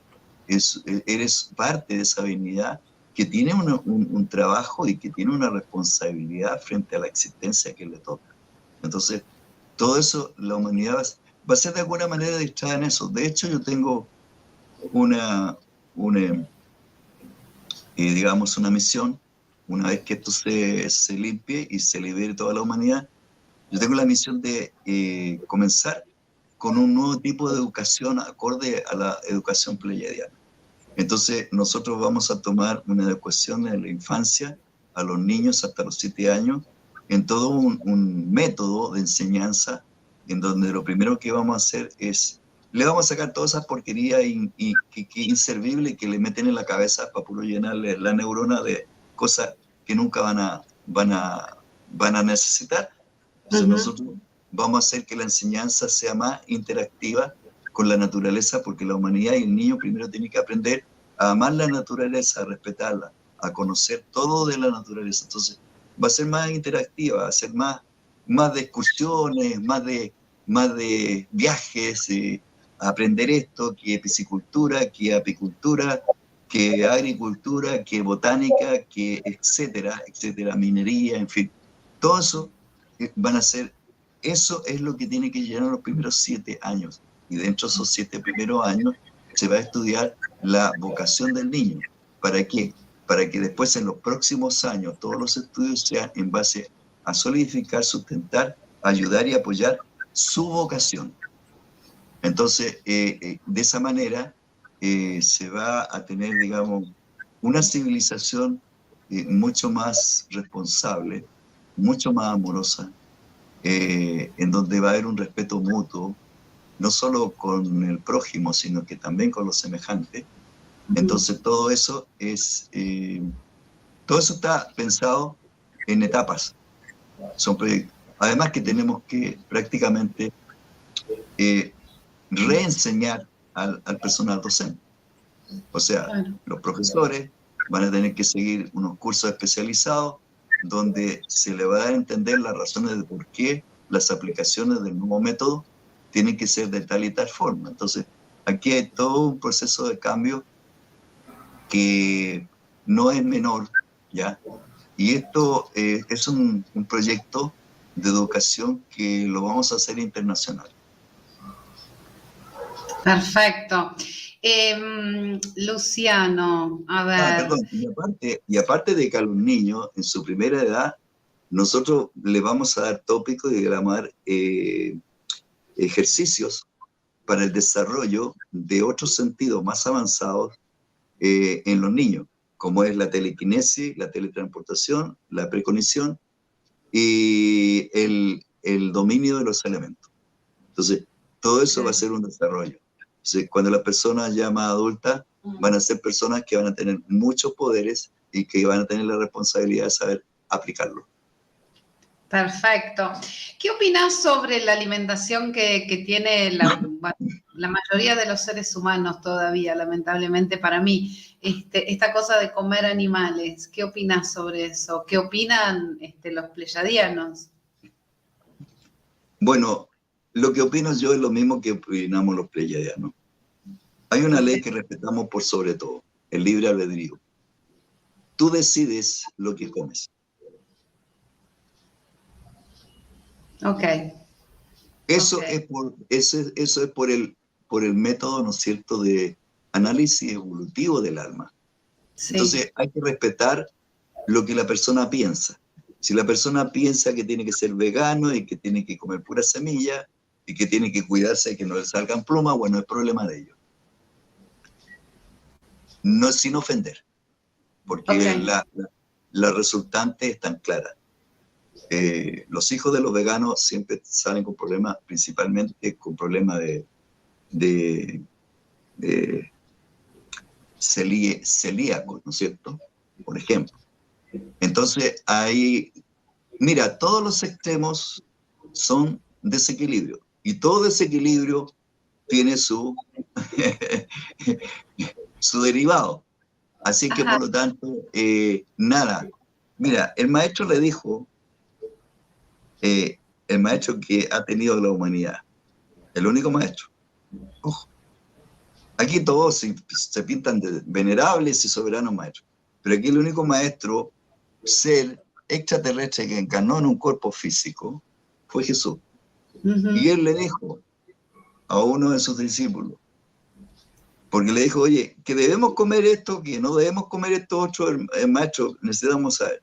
Speaker 2: eres parte de esa divinidad que tiene un trabajo y que tiene una responsabilidad frente a la existencia que le toca. Entonces, todo eso, la humanidad va a ser de alguna manera distraída en eso. De hecho, yo tengo digamos, una misión, una vez que esto se limpie y se libere toda la humanidad, yo tengo la misión de comenzar con un nuevo tipo de educación acorde a la educación pleyadiana. Entonces, nosotros vamos a tomar una educación en la infancia, a los niños hasta los 7 años, en todo un método de enseñanza, en donde lo primero que vamos a hacer es, le vamos a sacar todas esas porquerías que inservibles que le meten en la cabeza para puro llenarle la neurona de cosas que nunca van a necesitar. Entonces nosotros vamos a hacer que la enseñanza sea más interactiva con la naturaleza, porque la humanidad y el niño primero tienen que aprender a amar la naturaleza, a respetarla, a conocer todo de la naturaleza. Entonces va a ser más interactiva, va a ser más de excursiones, más de viajes, a aprender esto, que piscicultura, que apicultura, que agricultura, que botánica, que etcétera, etcétera, minería, en fin. Todo eso van a ser, eso es lo que tiene que llenar los primeros 7 años. Y dentro de esos 7 primeros años se va a estudiar la vocación del niño. ¿Para qué? Para que después en los próximos años todos los estudios sean en base a solidificar, sustentar, ayudar y apoyar su vocación. Entonces, de esa manera se va a tener, digamos, una civilización mucho más responsable, mucho más amorosa, en donde va a haber un respeto mutuo, no solo con el prójimo, sino que también con los semejantes. Entonces todo eso está pensado en etapas, son proyectos. Además que tenemos que prácticamente reenseñar al personal docente. O sea,
Speaker 1: Claro.
Speaker 2: los profesores van a tener que seguir unos cursos especializados donde se le va a dar a entender las razones de por qué las aplicaciones del nuevo método tienen que ser de tal y tal forma. Entonces, aquí hay todo un proceso de cambio que no es menor, ¿ya? Y esto es un proyecto de educación que lo vamos a hacer internacional.
Speaker 1: Perfecto. Luciano, a ver.
Speaker 2: Perdón, y aparte de que a los niños en su primera edad, nosotros le vamos a dar tópicos y le vamos a dar ejercicios para el desarrollo de otros sentidos más avanzados en los niños, como es la telequinesis, la teletransportación, la precognición y el dominio de los elementos. Entonces, todo eso va a ser un desarrollo. Entonces, cuando las personas ya más adultas van a ser personas que van a tener muchos poderes y que van a tener la responsabilidad de saber aplicarlo.
Speaker 1: Perfecto. ¿Qué opinas sobre la alimentación que tiene la mayoría de los seres humanos todavía, lamentablemente para mí? Esta cosa de comer animales, ¿qué opinas sobre eso? ¿Qué opinan los pleyadianos?
Speaker 2: Bueno, lo que opino yo es lo mismo que opinamos los pleyadianos. Hay una ley que respetamos por sobre todo, el libre albedrío. Tú decides lo que comes.
Speaker 1: Ok.
Speaker 2: Eso es por el método, ¿no es cierto?, de análisis evolutivo del alma.
Speaker 1: Sí.
Speaker 2: Entonces hay que respetar lo que la persona piensa. Si la persona piensa que tiene que ser vegano y que tiene que comer pura semilla y que tiene que cuidarse de que no le salgan plumas, bueno, es problema de ellos. No es sin ofender, porque la resultante es tan clara. Los hijos de los veganos siempre salen con problemas, principalmente con problemas de celíacos, ¿no es cierto? Por ejemplo. Entonces, ahí, mira, todos los extremos son desequilibrio, y todo desequilibrio tiene su, su derivado. Así que, por lo tanto, nada. Mira, el maestro le dijo, el maestro que ha tenido la humanidad, el único maestro. Ojo, aquí todos se pintan de venerables y soberanos maestros, pero aquí el único maestro, ser extraterrestre que encarnó en un cuerpo físico, fue Jesús. Y él le dijo a uno de sus discípulos, porque le dijo, oye, que debemos comer esto, que no debemos comer esto otro, el maestro, necesitamos saber.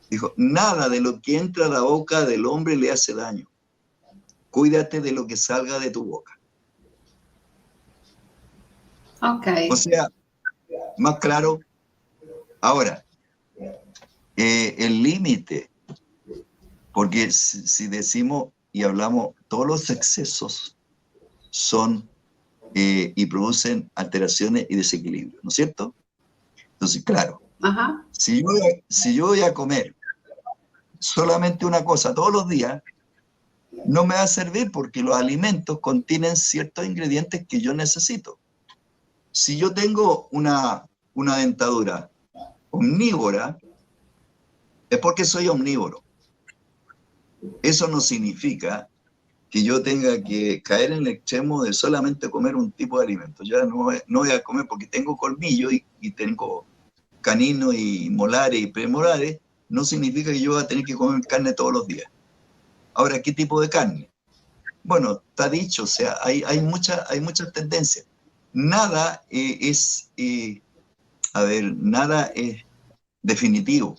Speaker 2: Dijo, nada de lo que entra a la boca del hombre le hace daño. Cuídate de lo que salga de tu boca.
Speaker 1: Ok.
Speaker 2: O sea, más claro. Ahora, el límite, porque si decimos y hablamos, todos los excesos son y producen alteraciones y desequilibrio, ¿no es cierto? Entonces, claro, si yo voy a comer solamente una cosa todos los días, no me va a servir porque los alimentos contienen ciertos ingredientes que yo necesito. Si yo tengo una dentadura omnívora, es porque soy omnívoro. Eso no significa que yo tenga que caer en el extremo de solamente comer un tipo de alimento. Ya no voy a comer porque tengo colmillo y tengo caninos y molares y premolares, no significa que yo voy a tener que comer carne todos los días. Ahora, ¿qué tipo de carne? Bueno, está dicho, o sea, hay muchas tendencias. Nada nada es definitivo.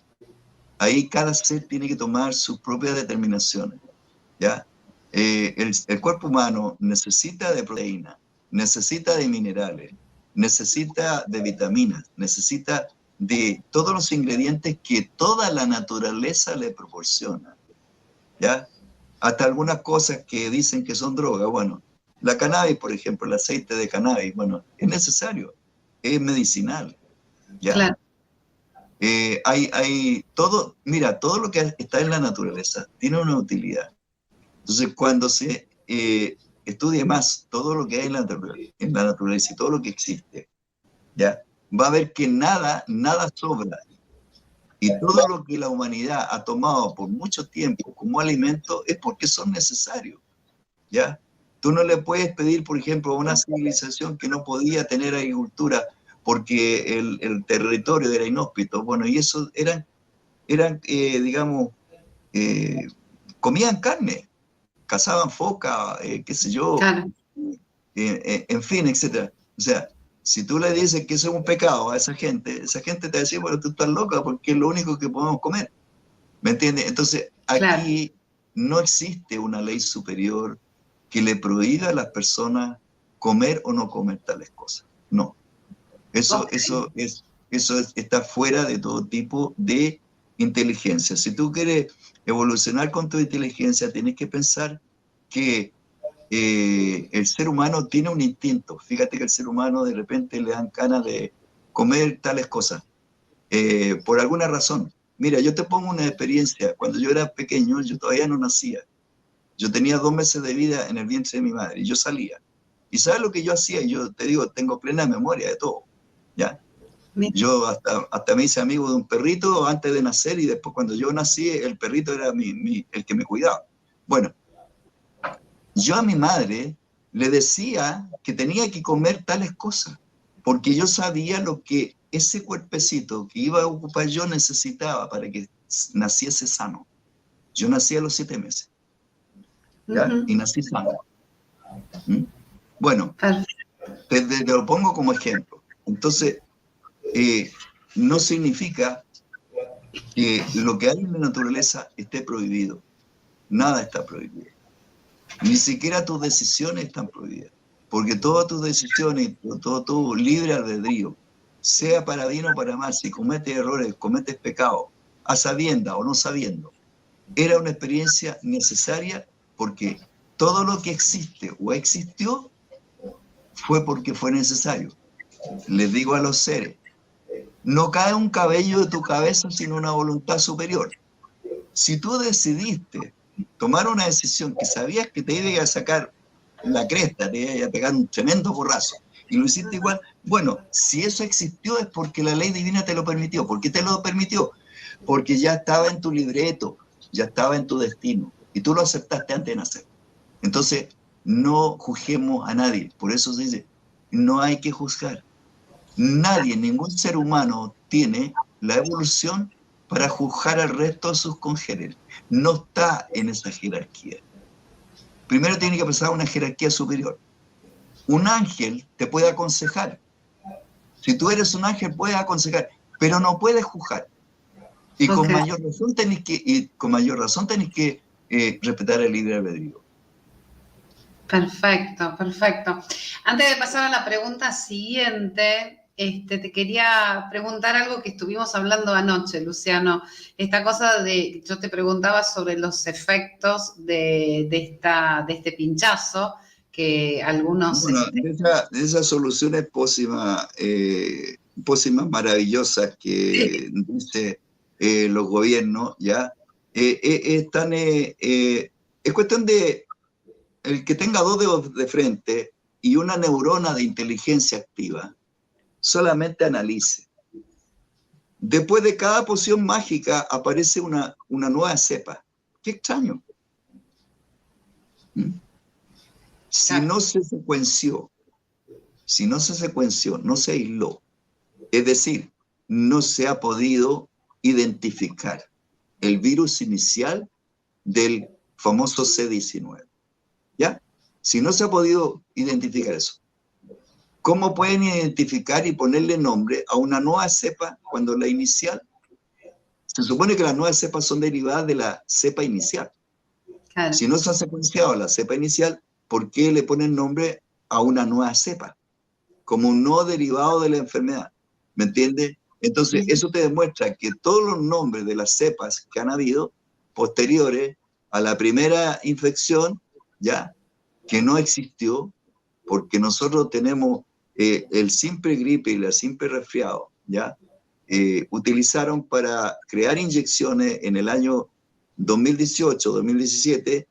Speaker 2: Ahí cada ser tiene que tomar sus propias determinaciones, ¿ya? El cuerpo humano necesita de proteína, necesita de minerales, necesita de vitaminas, necesita de todos los ingredientes que toda la naturaleza le proporciona, ¿ya? Hasta algunas cosas que dicen que son drogas, bueno, la cannabis, por ejemplo, el aceite de cannabis, bueno, es necesario, es medicinal, ¿ya?
Speaker 1: Claro.
Speaker 2: Hay todo, mira, todo lo que está en la naturaleza tiene una utilidad. Entonces, cuando se estudie más todo lo que hay en la naturaleza y todo lo que existe, ¿ya? Va a ver que nada sobra. Y todo lo que la humanidad ha tomado por mucho tiempo como alimento es porque son necesarios, ¿ya? Tú no le puedes pedir, por ejemplo, a una civilización que no podía tener agricultura porque el territorio era inhóspito. Bueno, y eso digamos, comían carne, cazaban foca, qué sé yo,
Speaker 1: Claro.
Speaker 2: en fin, etcétera. O sea, si tú le dices que eso es un pecado a esa gente te va a decir, bueno, tú estás loca porque es lo único que podemos comer. ¿Me entiendes? Entonces,
Speaker 1: Claro.
Speaker 2: aquí no existe una ley superior que le prohíba a las personas comer o no comer tales cosas. No. Eso,
Speaker 1: Okay.
Speaker 2: está fuera de todo tipo de inteligencia. Si tú quieres evolucionar con tu inteligencia, tienes que pensar que el ser humano tiene un instinto. Fíjate que el ser humano de repente le dan ganas de comer tales cosas, por alguna razón. Mira, yo te pongo una experiencia. Cuando yo era pequeño, yo todavía no nacía. Yo tenía 2 meses de vida en el vientre de mi madre y yo salía. ¿Y sabes lo que yo hacía? Yo te digo, tengo plena memoria de todo, ¿ya? Yo hasta me hice amigo de un perrito antes de nacer y después cuando yo nací, el perrito era el que me cuidaba. Bueno, yo a mi madre le decía que tenía que comer tales cosas, porque yo sabía lo que ese cuerpecito que iba a ocupar yo necesitaba para que naciese sano. Yo nací a los 7 meses, ¿ya? Y nací sano. ¿Mm? Bueno, te lo pongo como ejemplo. Entonces, no significa que lo que hay en la naturaleza esté prohibido. Nada está prohibido. Ni siquiera tus decisiones están prohibidas. Porque todas tus decisiones, todo tu libre albedrío, sea para bien o para mal, si cometes errores, cometes pecados, a sabienda o no sabiendo, era una experiencia necesaria porque todo lo que existe o existió fue porque fue necesario. Les digo a los seres, no cae un cabello de tu cabeza sin una voluntad superior. Si tú decidiste tomar una decisión que sabías que te iba a sacar la cresta, te iba a pegar un tremendo porrazo, y lo hiciste igual, bueno, si eso existió es porque la ley divina te lo permitió. ¿Por qué te lo permitió? Porque ya estaba en tu libreto, ya estaba en tu destino, y tú lo aceptaste antes de nacer. Entonces, no juzguemos a nadie. Por eso se dice, no hay que juzgar. Nadie, ningún ser humano tiene la evolución para juzgar al resto de sus congéneres. No está en esa jerarquía. Primero tiene que pasar a una jerarquía superior. Un ángel te puede aconsejar. Si tú eres un ángel, puedes aconsejar, pero no puedes juzgar. Y con mayor razón tenés que respetar el libre albedrío.
Speaker 1: Perfecto, perfecto. Antes de pasar a la pregunta siguiente, te quería preguntar algo que estuvimos hablando anoche, Luciano. Esta cosa de, yo te preguntaba sobre los efectos de este pinchazo, que algunos...
Speaker 2: Bueno, de esas soluciones pócimas maravillosas que dice los gobiernos, ¿ya? Es cuestión de el que tenga 2 dedos de frente y una neurona de inteligencia activa, solamente analice. Después de cada poción mágica aparece una nueva cepa. Qué extraño. ¿Mm? Si no se secuenció, no se aisló, es decir, no se ha podido identificar el virus inicial del famoso C19. ¿Ya? Si no se ha podido identificar eso, ¿cómo pueden identificar y ponerle nombre a una nueva cepa cuando la inicial? Se supone que las nuevas cepas son derivadas de la cepa inicial.
Speaker 1: Claro.
Speaker 2: Si no se ha secuenciado la cepa inicial, ¿por qué le ponen nombre a una nueva cepa? Como un nuevo derivado de la enfermedad. ¿Me entiendes? Entonces, eso te demuestra que todos los nombres de las cepas que han habido posteriores a la primera infección, ya, que no existió, porque nosotros tenemos el simple gripe y el simple resfriado, ya, utilizaron para crear inyecciones en el año 2018, 2017,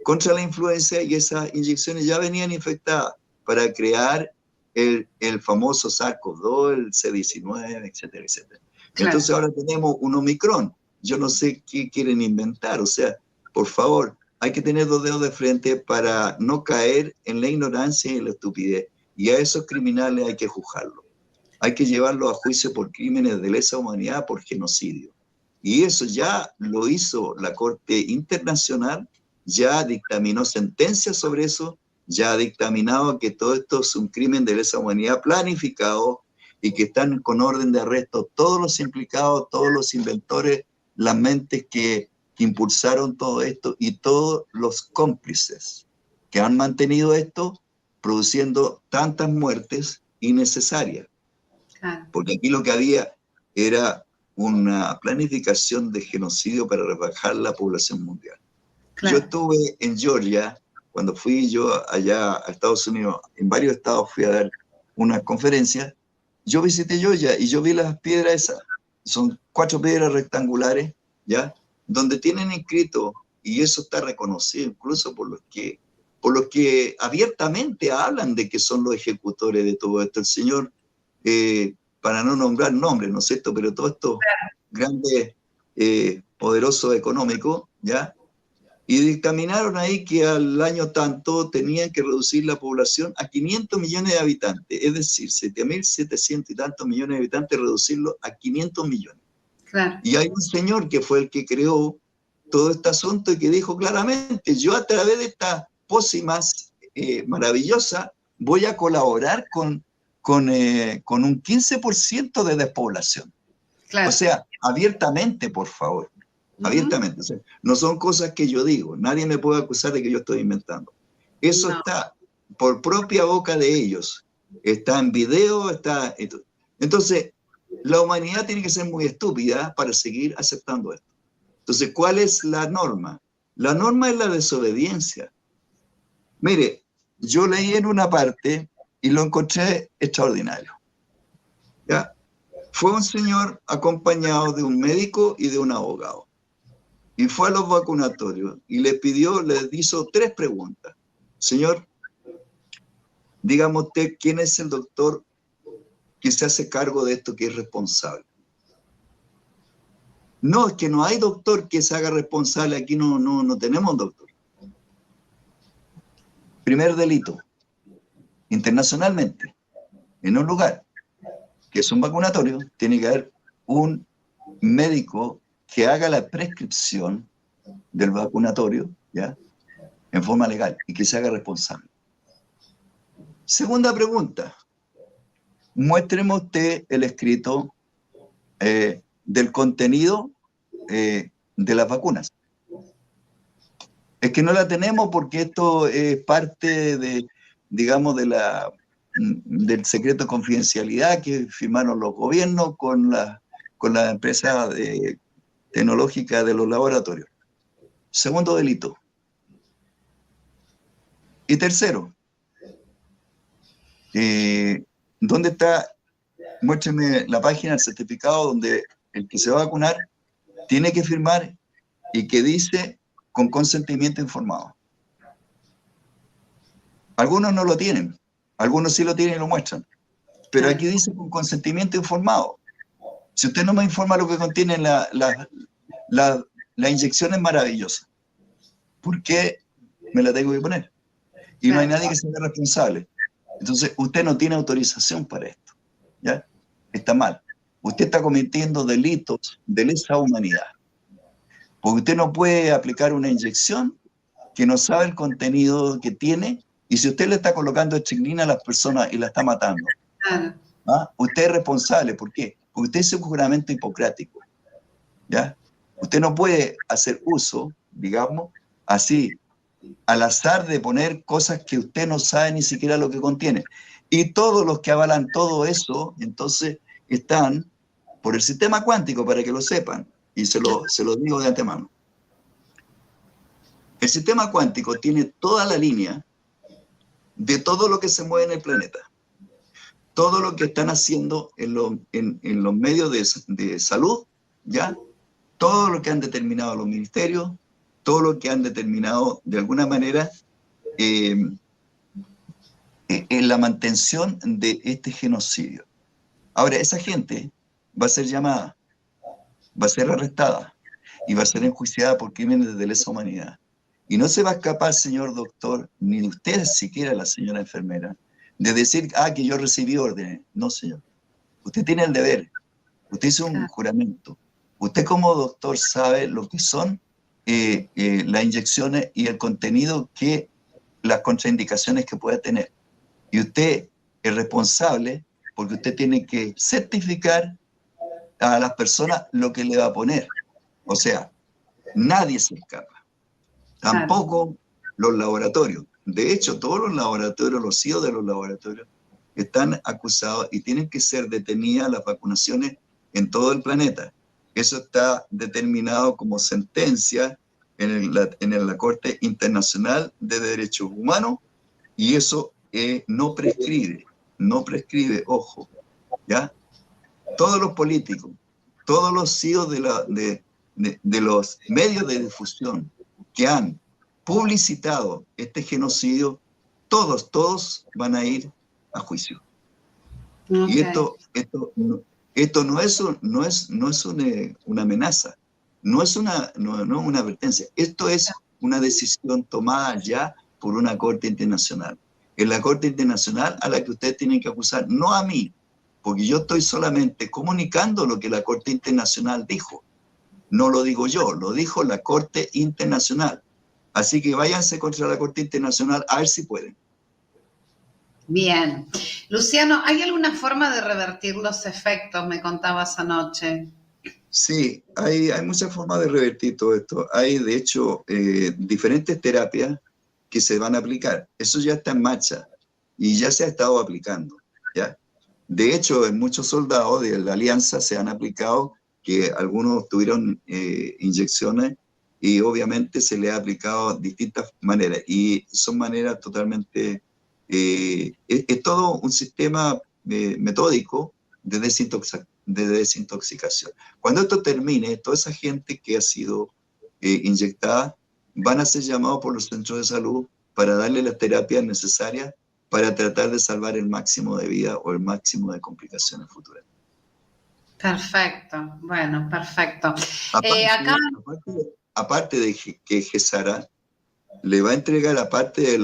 Speaker 2: contra la influenza, y esas inyecciones ya venían infectadas para crear el famoso SARS-CoV-2, el C19, etcétera, etcétera.
Speaker 1: Claro.
Speaker 2: Entonces ahora tenemos un Omicron. Yo no sé qué quieren inventar. O sea, por favor, hay que tener dos dedos de frente para no caer en la ignorancia y en la estupidez. Y a esos criminales hay que juzgarlos. Hay que llevarlos a juicio por crímenes de lesa humanidad, por genocidio. Y eso ya lo hizo la Corte Internacional, ya dictaminó sentencias sobre eso, ya ha dictaminado que todo esto es un crimen de lesa humanidad planificado y que están con orden de arresto todos los implicados, todos los inventores, las mentes que impulsaron todo esto y todos los cómplices que han mantenido esto produciendo tantas muertes innecesarias.
Speaker 1: Claro.
Speaker 2: Porque aquí lo que había era una planificación de genocidio para rebajar la población mundial.
Speaker 1: Claro.
Speaker 2: Yo estuve en Georgia, cuando fui yo allá a Estados Unidos, en varios estados fui a dar una conferencia, yo visité Georgia y yo vi las piedras esas, son 4 piedras rectangulares, ¿ya? Donde tienen inscrito, y eso está reconocido incluso por los que abiertamente hablan de que son los ejecutores de todo esto. El señor, para no nombrar nombres, ¿no es cierto?, pero todos estos grandes, poderosos económicos, ¿ya? Y dictaminaron ahí que al año tanto tenían que reducir la población a 500 millones de habitantes, es decir, 7.700 y tantos millones de habitantes, reducirlo a 500 millones.
Speaker 1: Claro.
Speaker 2: Y hay un señor que fue el que creó todo este asunto y que dijo claramente, yo a través de esta pócimas maravillosa voy a colaborar con un 15% de despoblación.
Speaker 1: Claro.
Speaker 2: O sea, abiertamente, por favor. Abiertamente. O sea, no son cosas que yo digo. Nadie me puede acusar de que yo estoy inventando. Eso está por propia boca de ellos. Está en video, está... Entonces, la humanidad tiene que ser muy estúpida para seguir aceptando esto. Entonces, ¿cuál es la norma? La norma es la desobediencia. Mire, yo leí en una parte y lo encontré extraordinario. ¿Ya? Fue un señor acompañado de un médico y de un abogado. Y fue a los vacunatorios y les hizo 3 preguntas. Señor, dígame usted, ¿quién es el doctor que se hace cargo de esto, que es responsable? No, es que no hay doctor que se haga responsable, aquí no tenemos doctor. Primer delito, internacionalmente, en un lugar que es un vacunatorio, tiene que haber un médico que haga la prescripción del vacunatorio, ¿ya?, en forma legal y que se haga responsable. Segunda pregunta, muéstreme usted el escrito del contenido de las vacunas. Es que no la tenemos porque esto es parte de, digamos, del secreto de confidencialidad que firmaron los gobiernos con la empresa tecnológica de los laboratorios. Segundo delito. Y tercero, ¿dónde está? Muéstrame la página, el certificado donde el que se va a vacunar tiene que firmar y que dice con consentimiento informado. Algunos no lo tienen, algunos sí lo tienen y lo muestran, pero aquí dice con consentimiento informado. Si usted no me informa lo que contiene la inyección, es maravillosa. ¿Por qué me la tengo que poner? Y no hay nadie que sea responsable. Entonces, usted no tiene autorización para esto, ¿ya? Está mal. Usted está cometiendo delitos de lesa humanidad. Porque usted no puede aplicar una inyección que no sabe el contenido que tiene, y si usted le está colocando estricnina a las personas y la está matando, ¿ah?, usted es responsable. ¿Por qué? Porque usted es un juramento hipocrático, ¿ya? Usted no puede hacer uso, digamos, así, al azar, de poner cosas que usted no sabe ni siquiera lo que contiene. Y todos los que avalan todo eso, entonces, están por el sistema cuántico, para que lo sepan, y se lo digo de antemano. El sistema cuántico tiene toda la línea de todo lo que se mueve en el planeta. Todo lo que están haciendo en los medios de salud, ¿ya? Todo lo que han determinado los ministerios, todo lo que han determinado de alguna manera en la mantención de este genocidio. Ahora, esa gente va a ser llamada, va a ser arrestada y va a ser enjuiciada por crímenes de lesa humanidad. Y no se va a escapar, señor doctor, ni de usted siquiera, la señora enfermera, de decir, que yo recibí órdenes. No, señor. Usted tiene el deber. Usted hizo un juramento. Usted como doctor sabe lo que son las inyecciones y el contenido que las contraindicaciones que pueda tener. Y usted es responsable porque usted tiene que certificar a las personas lo que le va a poner. O sea, nadie se escapa. Tampoco los laboratorios. De hecho, todos los laboratorios, los CEOs de los laboratorios, están acusados y tienen que ser detenidas las vacunaciones en todo el planeta. Eso está determinado como sentencia en la Corte Internacional de Derechos Humanos y eso no prescribe, ojo, ¿ya? Todos los políticos, todos los CEOs de los medios de difusión que han publicitado este genocidio, todos van a ir a juicio. Okay. Y esto no es una amenaza, no es una advertencia. Esto es una decisión tomada ya por una corte internacional. Es la corte internacional a la que ustedes tienen que acusar, no a mí, porque yo estoy solamente comunicando lo que la corte internacional dijo. No lo digo yo, lo dijo la corte internacional. Así que váyanse contra la corte internacional a ver si pueden.
Speaker 1: Bien. Luciano, ¿hay alguna forma de revertir los efectos? Me contabas anoche.
Speaker 2: Sí, hay muchas formas de revertir todo esto. Hay, de hecho, diferentes terapias que se van a aplicar. Eso ya está en marcha y ya se ha estado aplicando, ¿ya? De hecho, en muchos soldados de la Alianza se han aplicado, que algunos tuvieron inyecciones y obviamente se les ha aplicado distintas maneras. Y son maneras totalmente... es todo un sistema metódico de desintoxicación. Cuando esto termine, toda esa gente que ha sido inyectada van a ser llamados por los centros de salud para darle las terapias necesarias para tratar de salvar el máximo de vida o el máximo de complicaciones futuras.
Speaker 1: Perfecto, bueno, perfecto.
Speaker 2: Aparte de que GESARA le va a entregar, aparte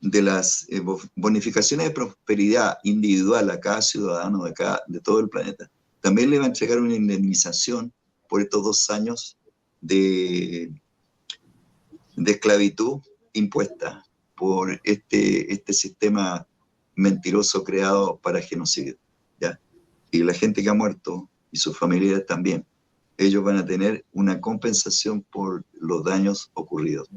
Speaker 2: de las bonificaciones de prosperidad individual a cada ciudadano de todo el planeta, también le va a entregar una indemnización por estos 2 años de esclavitud impuesta por este sistema mentiroso creado para genocidio, ¿ya? Y la gente que ha muerto y sus familiares también, ellos van a tener una compensación por los daños ocurridos,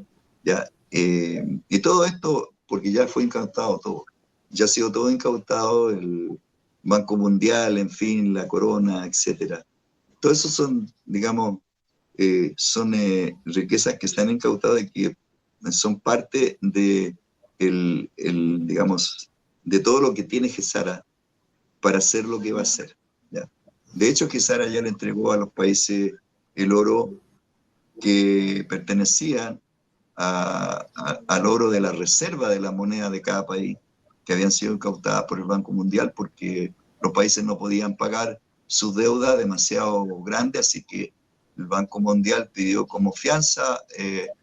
Speaker 2: ¿ya? Y todo esto, porque ya fue incautado todo, ya ha sido todo incautado, el Banco Mundial, en fin, la Corona, etcétera. Todo eso son, digamos, son riquezas que se han incautado y que son parte de digamos, de todo lo que tiene GESARA para hacer lo que va a hacer, ¿ya? De hecho, GESARA ya le entregó a los países el oro que pertenecía al oro de la reserva de la moneda de cada país, que habían sido incautadas por el Banco Mundial porque los países no podían pagar su deuda demasiado grande, así que el Banco Mundial pidió como fianza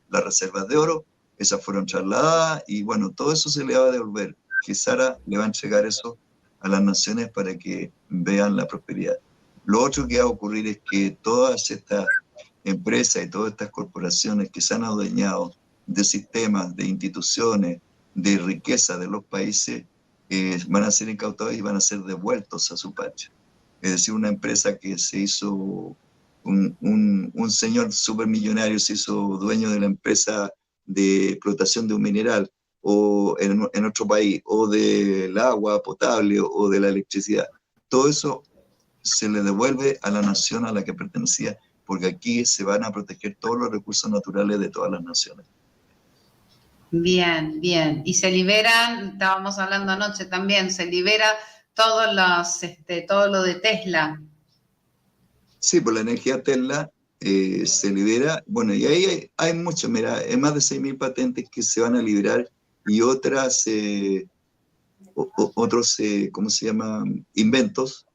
Speaker 2: las reservas de oro, esas fueron trasladadas y bueno, todo eso se le va a devolver. GESARA le va a entregar eso a las naciones para que vean la prosperidad. Lo otro que va a ocurrir es que todas estas empresas y todas estas corporaciones que se han adueñado de sistemas, de instituciones, de riqueza de los países, van a ser incautados y van a ser devueltos a su patria. Es decir, una empresa que se hizo, un señor supermillonario se hizo dueño de la empresa de explotación de un mineral, o en otro país, o del agua potable, o de la electricidad. Todo eso se le devuelve a la nación a la que pertenecía, porque aquí se van a proteger todos los recursos naturales de todas las naciones.
Speaker 1: Bien, bien. Y se liberan, estábamos hablando anoche también, se libera todo lo de Tesla.
Speaker 2: Sí, por la energía Tesla se libera. Bueno, y ahí hay mucho, mira, hay más de 6.000 patentes que se van a liberar y otras otros, ¿cómo se llama? Inventos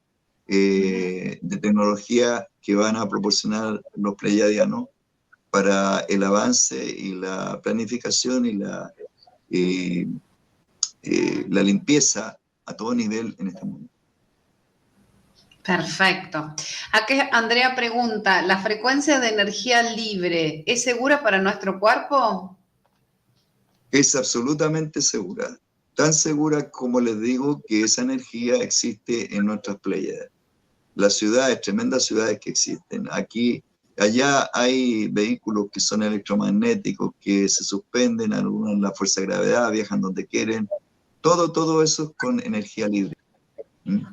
Speaker 2: de tecnología que van a proporcionar los pleiadianos para el avance y la planificación y la limpieza a todo nivel en este mundo.
Speaker 1: Perfecto. Aquí Andrea pregunta, ¿la frecuencia de energía libre es segura para nuestro cuerpo?
Speaker 2: Es absolutamente segura. Tan segura como les digo que esa energía existe en nuestras playas. Las ciudades, tremendas ciudades que existen. Aquí, allá hay vehículos que son electromagnéticos, que se suspenden, algunos en la fuerza de gravedad, viajan donde quieren. Todo eso es con energía libre. ¿Mm?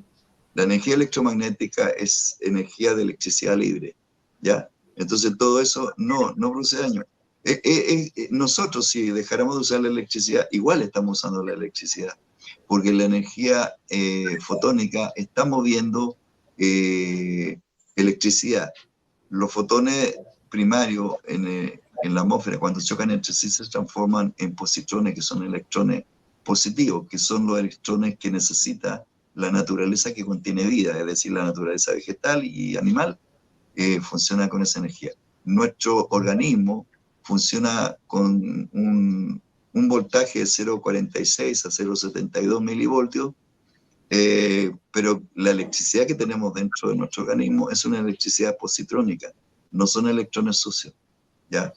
Speaker 2: La energía electromagnética es energía de electricidad libre, ¿ya? Entonces todo eso no produce daño. Nosotros, si dejáramos de usar la electricidad, igual estamos usando la electricidad, porque la energía fotónica está moviendo electricidad. Los fotones primarios en la atmósfera, cuando chocan entre sí, se transforman en positrones, que son electrones positivos, que son los electrones que necesita la naturaleza que contiene vida, es decir, la naturaleza vegetal y animal, funciona con esa energía. Nuestro organismo funciona con un voltaje de 0,46 a 0,72 milivoltios, pero la electricidad que tenemos dentro de nuestro organismo es una electricidad positrónica, no son electrones sucios, ¿ya?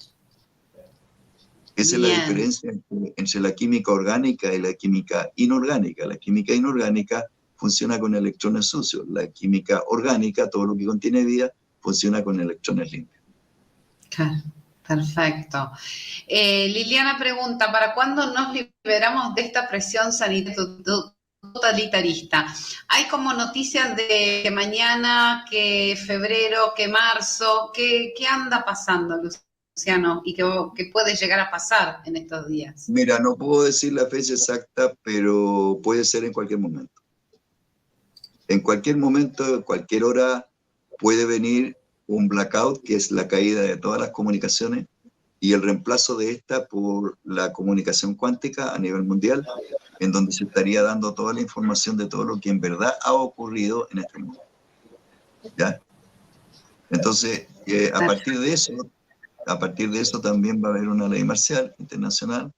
Speaker 2: Esa es la diferencia entre la química orgánica y la química inorgánica. La química inorgánica funciona con electrones sucios. La química orgánica, todo lo que contiene vida, funciona con electrones limpios.
Speaker 1: Claro, perfecto. Liliana pregunta, ¿para cuándo nos liberamos de esta presión sanitaria totalitarista? Hay como noticias de que mañana, que febrero, que marzo, ¿qué anda pasando, Luciano? Y que puede llegar a pasar en estos días.
Speaker 2: Mira, no puedo decir la fecha exacta, pero puede ser en cualquier momento. En cualquier momento, en cualquier hora, puede venir un blackout, que es la caída de todas las comunicaciones, y el reemplazo de esta por la comunicación cuántica a nivel mundial, en donde se estaría dando toda la información de todo lo que en verdad ha ocurrido en este mundo. ¿Ya? Entonces, a partir de eso también va a haber una ley marcial internacional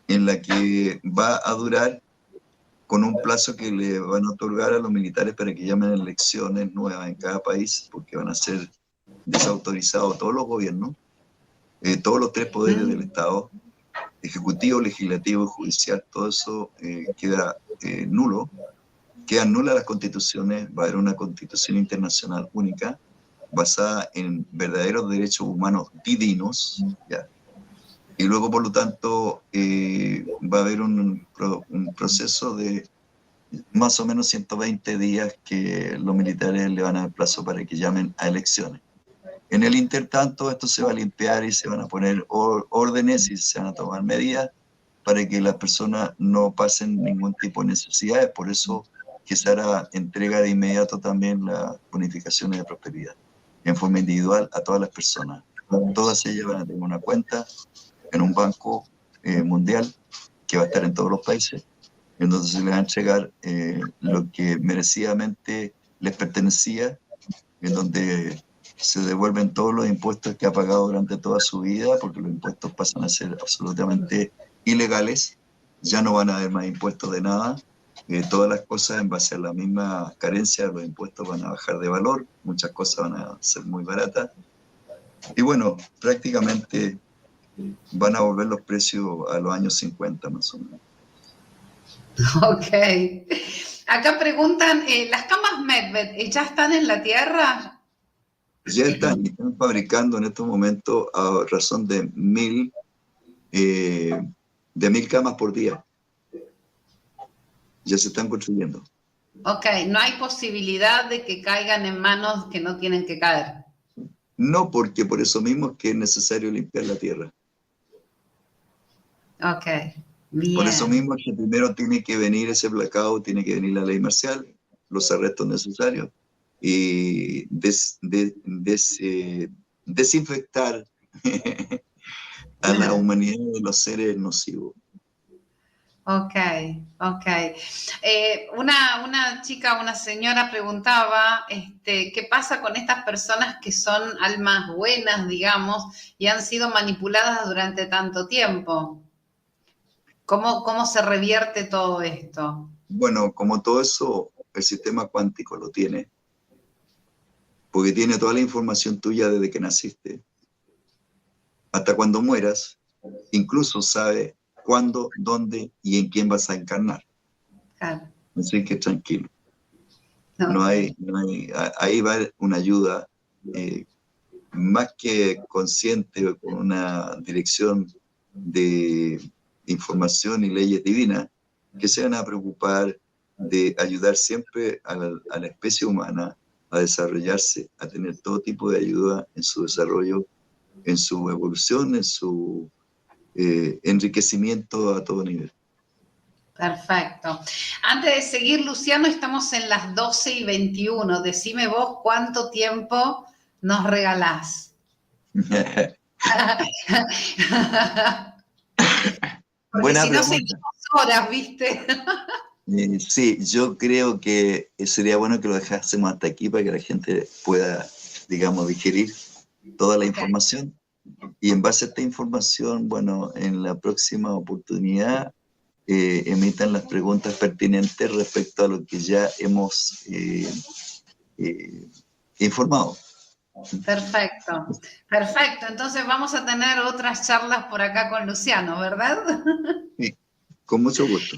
Speaker 2: en la que va a durar con un plazo que le van a otorgar a los militares para que llamen elecciones nuevas en cada país, porque van a ser desautorizados todos los gobiernos, todos los tres poderes del Estado, ejecutivo, legislativo y judicial, todo eso queda nulo, quedan nulas las constituciones, va a haber una constitución internacional única, basada en verdaderos derechos humanos divinos, ¿ya? Y luego, por lo tanto, va a haber un proceso de más o menos 120 días que los militares le van a dar plazo para que llamen a elecciones. En el intertanto, esto se va a limpiar y se van a poner órdenes y se van a tomar medidas para que las personas no pasen ningún tipo de necesidades. Por eso que se hará entrega de inmediato también las bonificaciones de prosperidad en forma individual a todas las personas. Todas ellas van a tener una cuenta en un banco mundial que va a estar en todos los países, en donde se les va a entregar lo que merecidamente les pertenecía, en donde se devuelven todos los impuestos que ha pagado durante toda su vida, porque los impuestos pasan a ser absolutamente ilegales, ya no van a haber más impuestos de nada, todas las cosas en base a la misma carencia, los impuestos van a bajar de valor, muchas cosas van a ser muy baratas, y bueno, prácticamente van a volver los precios a los años 50 más o menos.
Speaker 1: Ok. Acá preguntan, ¿las camas Medved ya están en la Tierra?
Speaker 2: Ya están fabricando en estos momentos a razón de 1000 camas por día. Ya se están construyendo.
Speaker 1: Ok, no hay posibilidad de que caigan en manos que no tienen que caer.
Speaker 2: No, porque por eso mismo es que es necesario limpiar la tierra.
Speaker 1: Ok, bien.
Speaker 2: Por eso mismo es que primero tiene que venir ese blackout, tiene que venir la ley marcial, los arrestos necesarios y desinfectar a la humanidad de los seres nocivos.
Speaker 1: Ok, ok. Una chica, una señora preguntaba, ¿qué pasa con estas personas que son almas buenas, digamos, y han sido manipuladas durante tanto tiempo? ¿Cómo se revierte todo esto?
Speaker 2: Bueno, como todo eso, el sistema cuántico lo tiene, porque tiene toda la información tuya desde que naciste hasta cuando mueras, incluso sabe cuándo, dónde y en quién vas a encarnar.
Speaker 1: Claro.
Speaker 2: Así que tranquilo.
Speaker 1: Ok.
Speaker 2: Ahí va una ayuda más que consciente o con una dirección de información y leyes divinas que se van a preocupar de ayudar siempre a la especie humana a desarrollarse, a tener todo tipo de ayuda en su desarrollo, en su evolución, en su enriquecimiento a todo nivel.
Speaker 1: Perfecto. Antes de seguir, Luciano, estamos en las 12:21. Decime vos cuánto tiempo nos regalás. Porque
Speaker 2: Buena
Speaker 1: si no
Speaker 2: pregunta.
Speaker 1: seguimos horas, ¿viste?
Speaker 2: Sí, yo creo que sería bueno que lo dejásemos hasta aquí para que la gente pueda, digamos, digerir toda la
Speaker 1: Ok.
Speaker 2: información. Y en base a esta información, bueno, en la próxima oportunidad emitan las preguntas pertinentes respecto a lo que ya hemos eh, informado.
Speaker 1: Perfecto, perfecto. Entonces vamos a tener otras charlas por acá con Luciano, ¿verdad?
Speaker 2: Sí, con mucho gusto.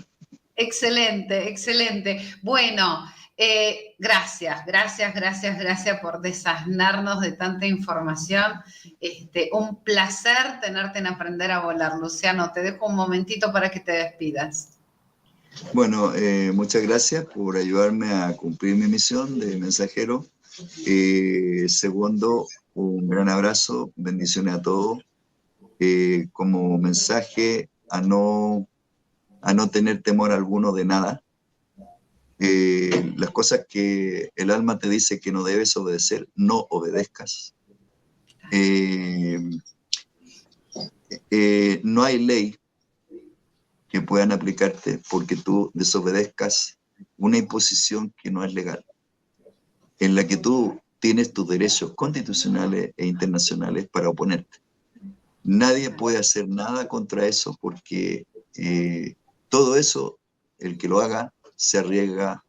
Speaker 1: Excelente, excelente. Bueno, gracias por desasnarnos de tanta información. Un placer tenerte en Aprender a Volar, Luciano. Te dejo un momentito para que te despidas.
Speaker 2: Bueno, muchas gracias por ayudarme a cumplir mi misión de mensajero. Segundo, un gran abrazo, bendiciones a todos. Como mensaje a no tener temor alguno de nada. Las cosas que el alma te dice que no debes obedecer, no obedezcas. No hay ley que puedan aplicarte porque tú desobedezcas una imposición que no es legal, en la que tú tienes tus derechos constitucionales e internacionales para oponerte. Nadie puede hacer nada contra eso porque todo eso, el que lo haga, se arriesga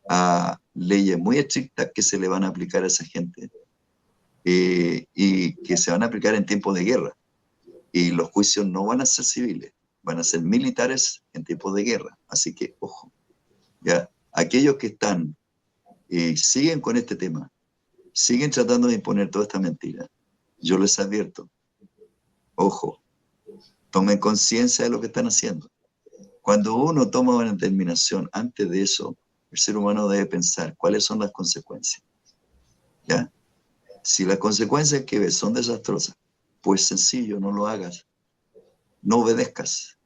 Speaker 2: a leyes muy estrictas que se le van a aplicar a esa gente y que se van a aplicar en tiempos de guerra. Y los juicios no van a ser civiles, van a ser militares en tiempos de guerra. Así que, ojo, ya, aquellos que están, siguen con este tema, siguen tratando de imponer toda esta mentira, yo les advierto, ojo, tomen conciencia de lo que están haciendo. Cuando uno toma una determinación antes de eso, el ser humano debe pensar cuáles son las consecuencias. ¿Ya? Si las consecuencias que ves son desastrosas, pues sencillo, no lo hagas, no obedezcas,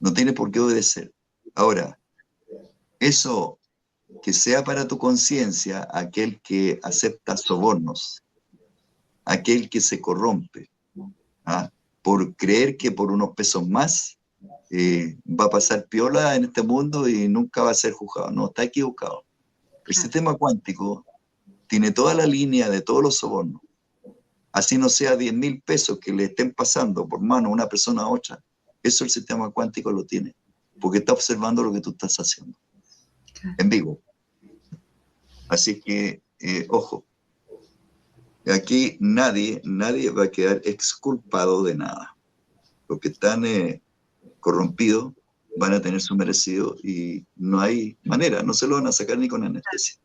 Speaker 2: no tienes por qué obedecer. Ahora, eso que sea para tu conciencia aquel que acepta sobornos, aquel que se corrompe, ¿ah? Por creer que por unos pesos más va a pasar piola en este mundo y nunca va a ser juzgado. No, está equivocado. El sistema cuántico tiene toda la línea de todos los sobornos. Así no sea 10.000 pesos que le estén pasando por mano a una persona a otra. Eso el sistema cuántico lo tiene, porque está observando lo que tú estás haciendo, en vivo. Así que, ojo, aquí nadie va a quedar exculpado de nada. Los que están corrompidos van a tener su merecido y no hay manera, no se lo van a sacar ni con anestesia.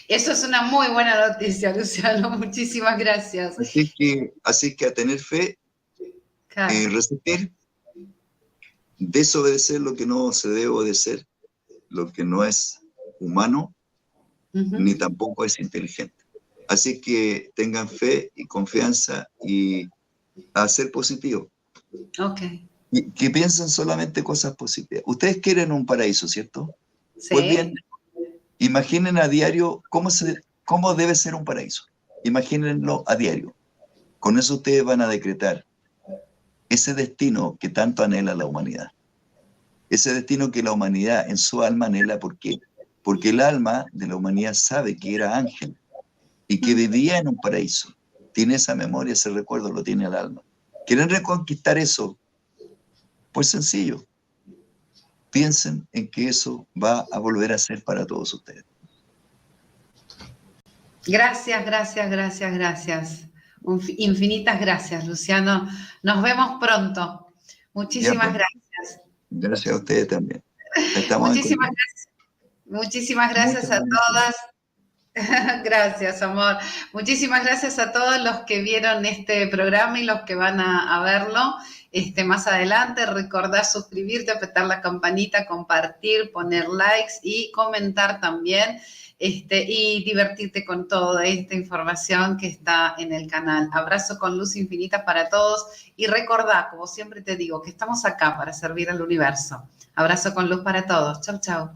Speaker 1: Eso es una muy buena noticia, Luciano. Muchísimas gracias.
Speaker 2: Así que a tener fe,
Speaker 1: Claro.
Speaker 2: resistir, desobedecer lo que no se debe obedecer, lo que no es humano, ni tampoco es inteligente. Así que tengan fe y confianza y a ser positivos.
Speaker 1: Ok.
Speaker 2: Y que piensen solamente cosas positivas. Ustedes quieren un paraíso, ¿cierto?
Speaker 1: Sí.
Speaker 2: Pues bien, imaginen a diario cómo debe ser un paraíso. Imagínenlo a diario. Con eso ustedes van a decretar ese destino que tanto anhela la humanidad. Ese destino que la humanidad en su alma anhela. ¿Por qué? Porque el alma de la humanidad sabe que era ángel y que vivía en un paraíso. Tiene esa memoria, ese recuerdo, lo tiene el alma. ¿Quieren reconquistar eso? Pues sencillo. Piensen en que eso va a volver a ser para todos ustedes.
Speaker 1: Gracias, gracias, gracias, gracias. Infinitas gracias, Luciano. Nos vemos pronto. Muchísimas gracias.
Speaker 2: Gracias a ustedes también. Estamos
Speaker 1: Muchísimas gracias. Muchísimas gracias a todas. Gracias, amor. Muchísimas gracias a todos los que vieron este programa y los que van a verlo más adelante. Recordá suscribirte, apretar la campanita, compartir, poner likes y comentar también. Y divertirte con toda esta información que está en el canal. Abrazo con luz infinita para todos y recordá, como siempre te digo, que estamos acá para servir al universo. Abrazo con luz para todos. Chau, chau.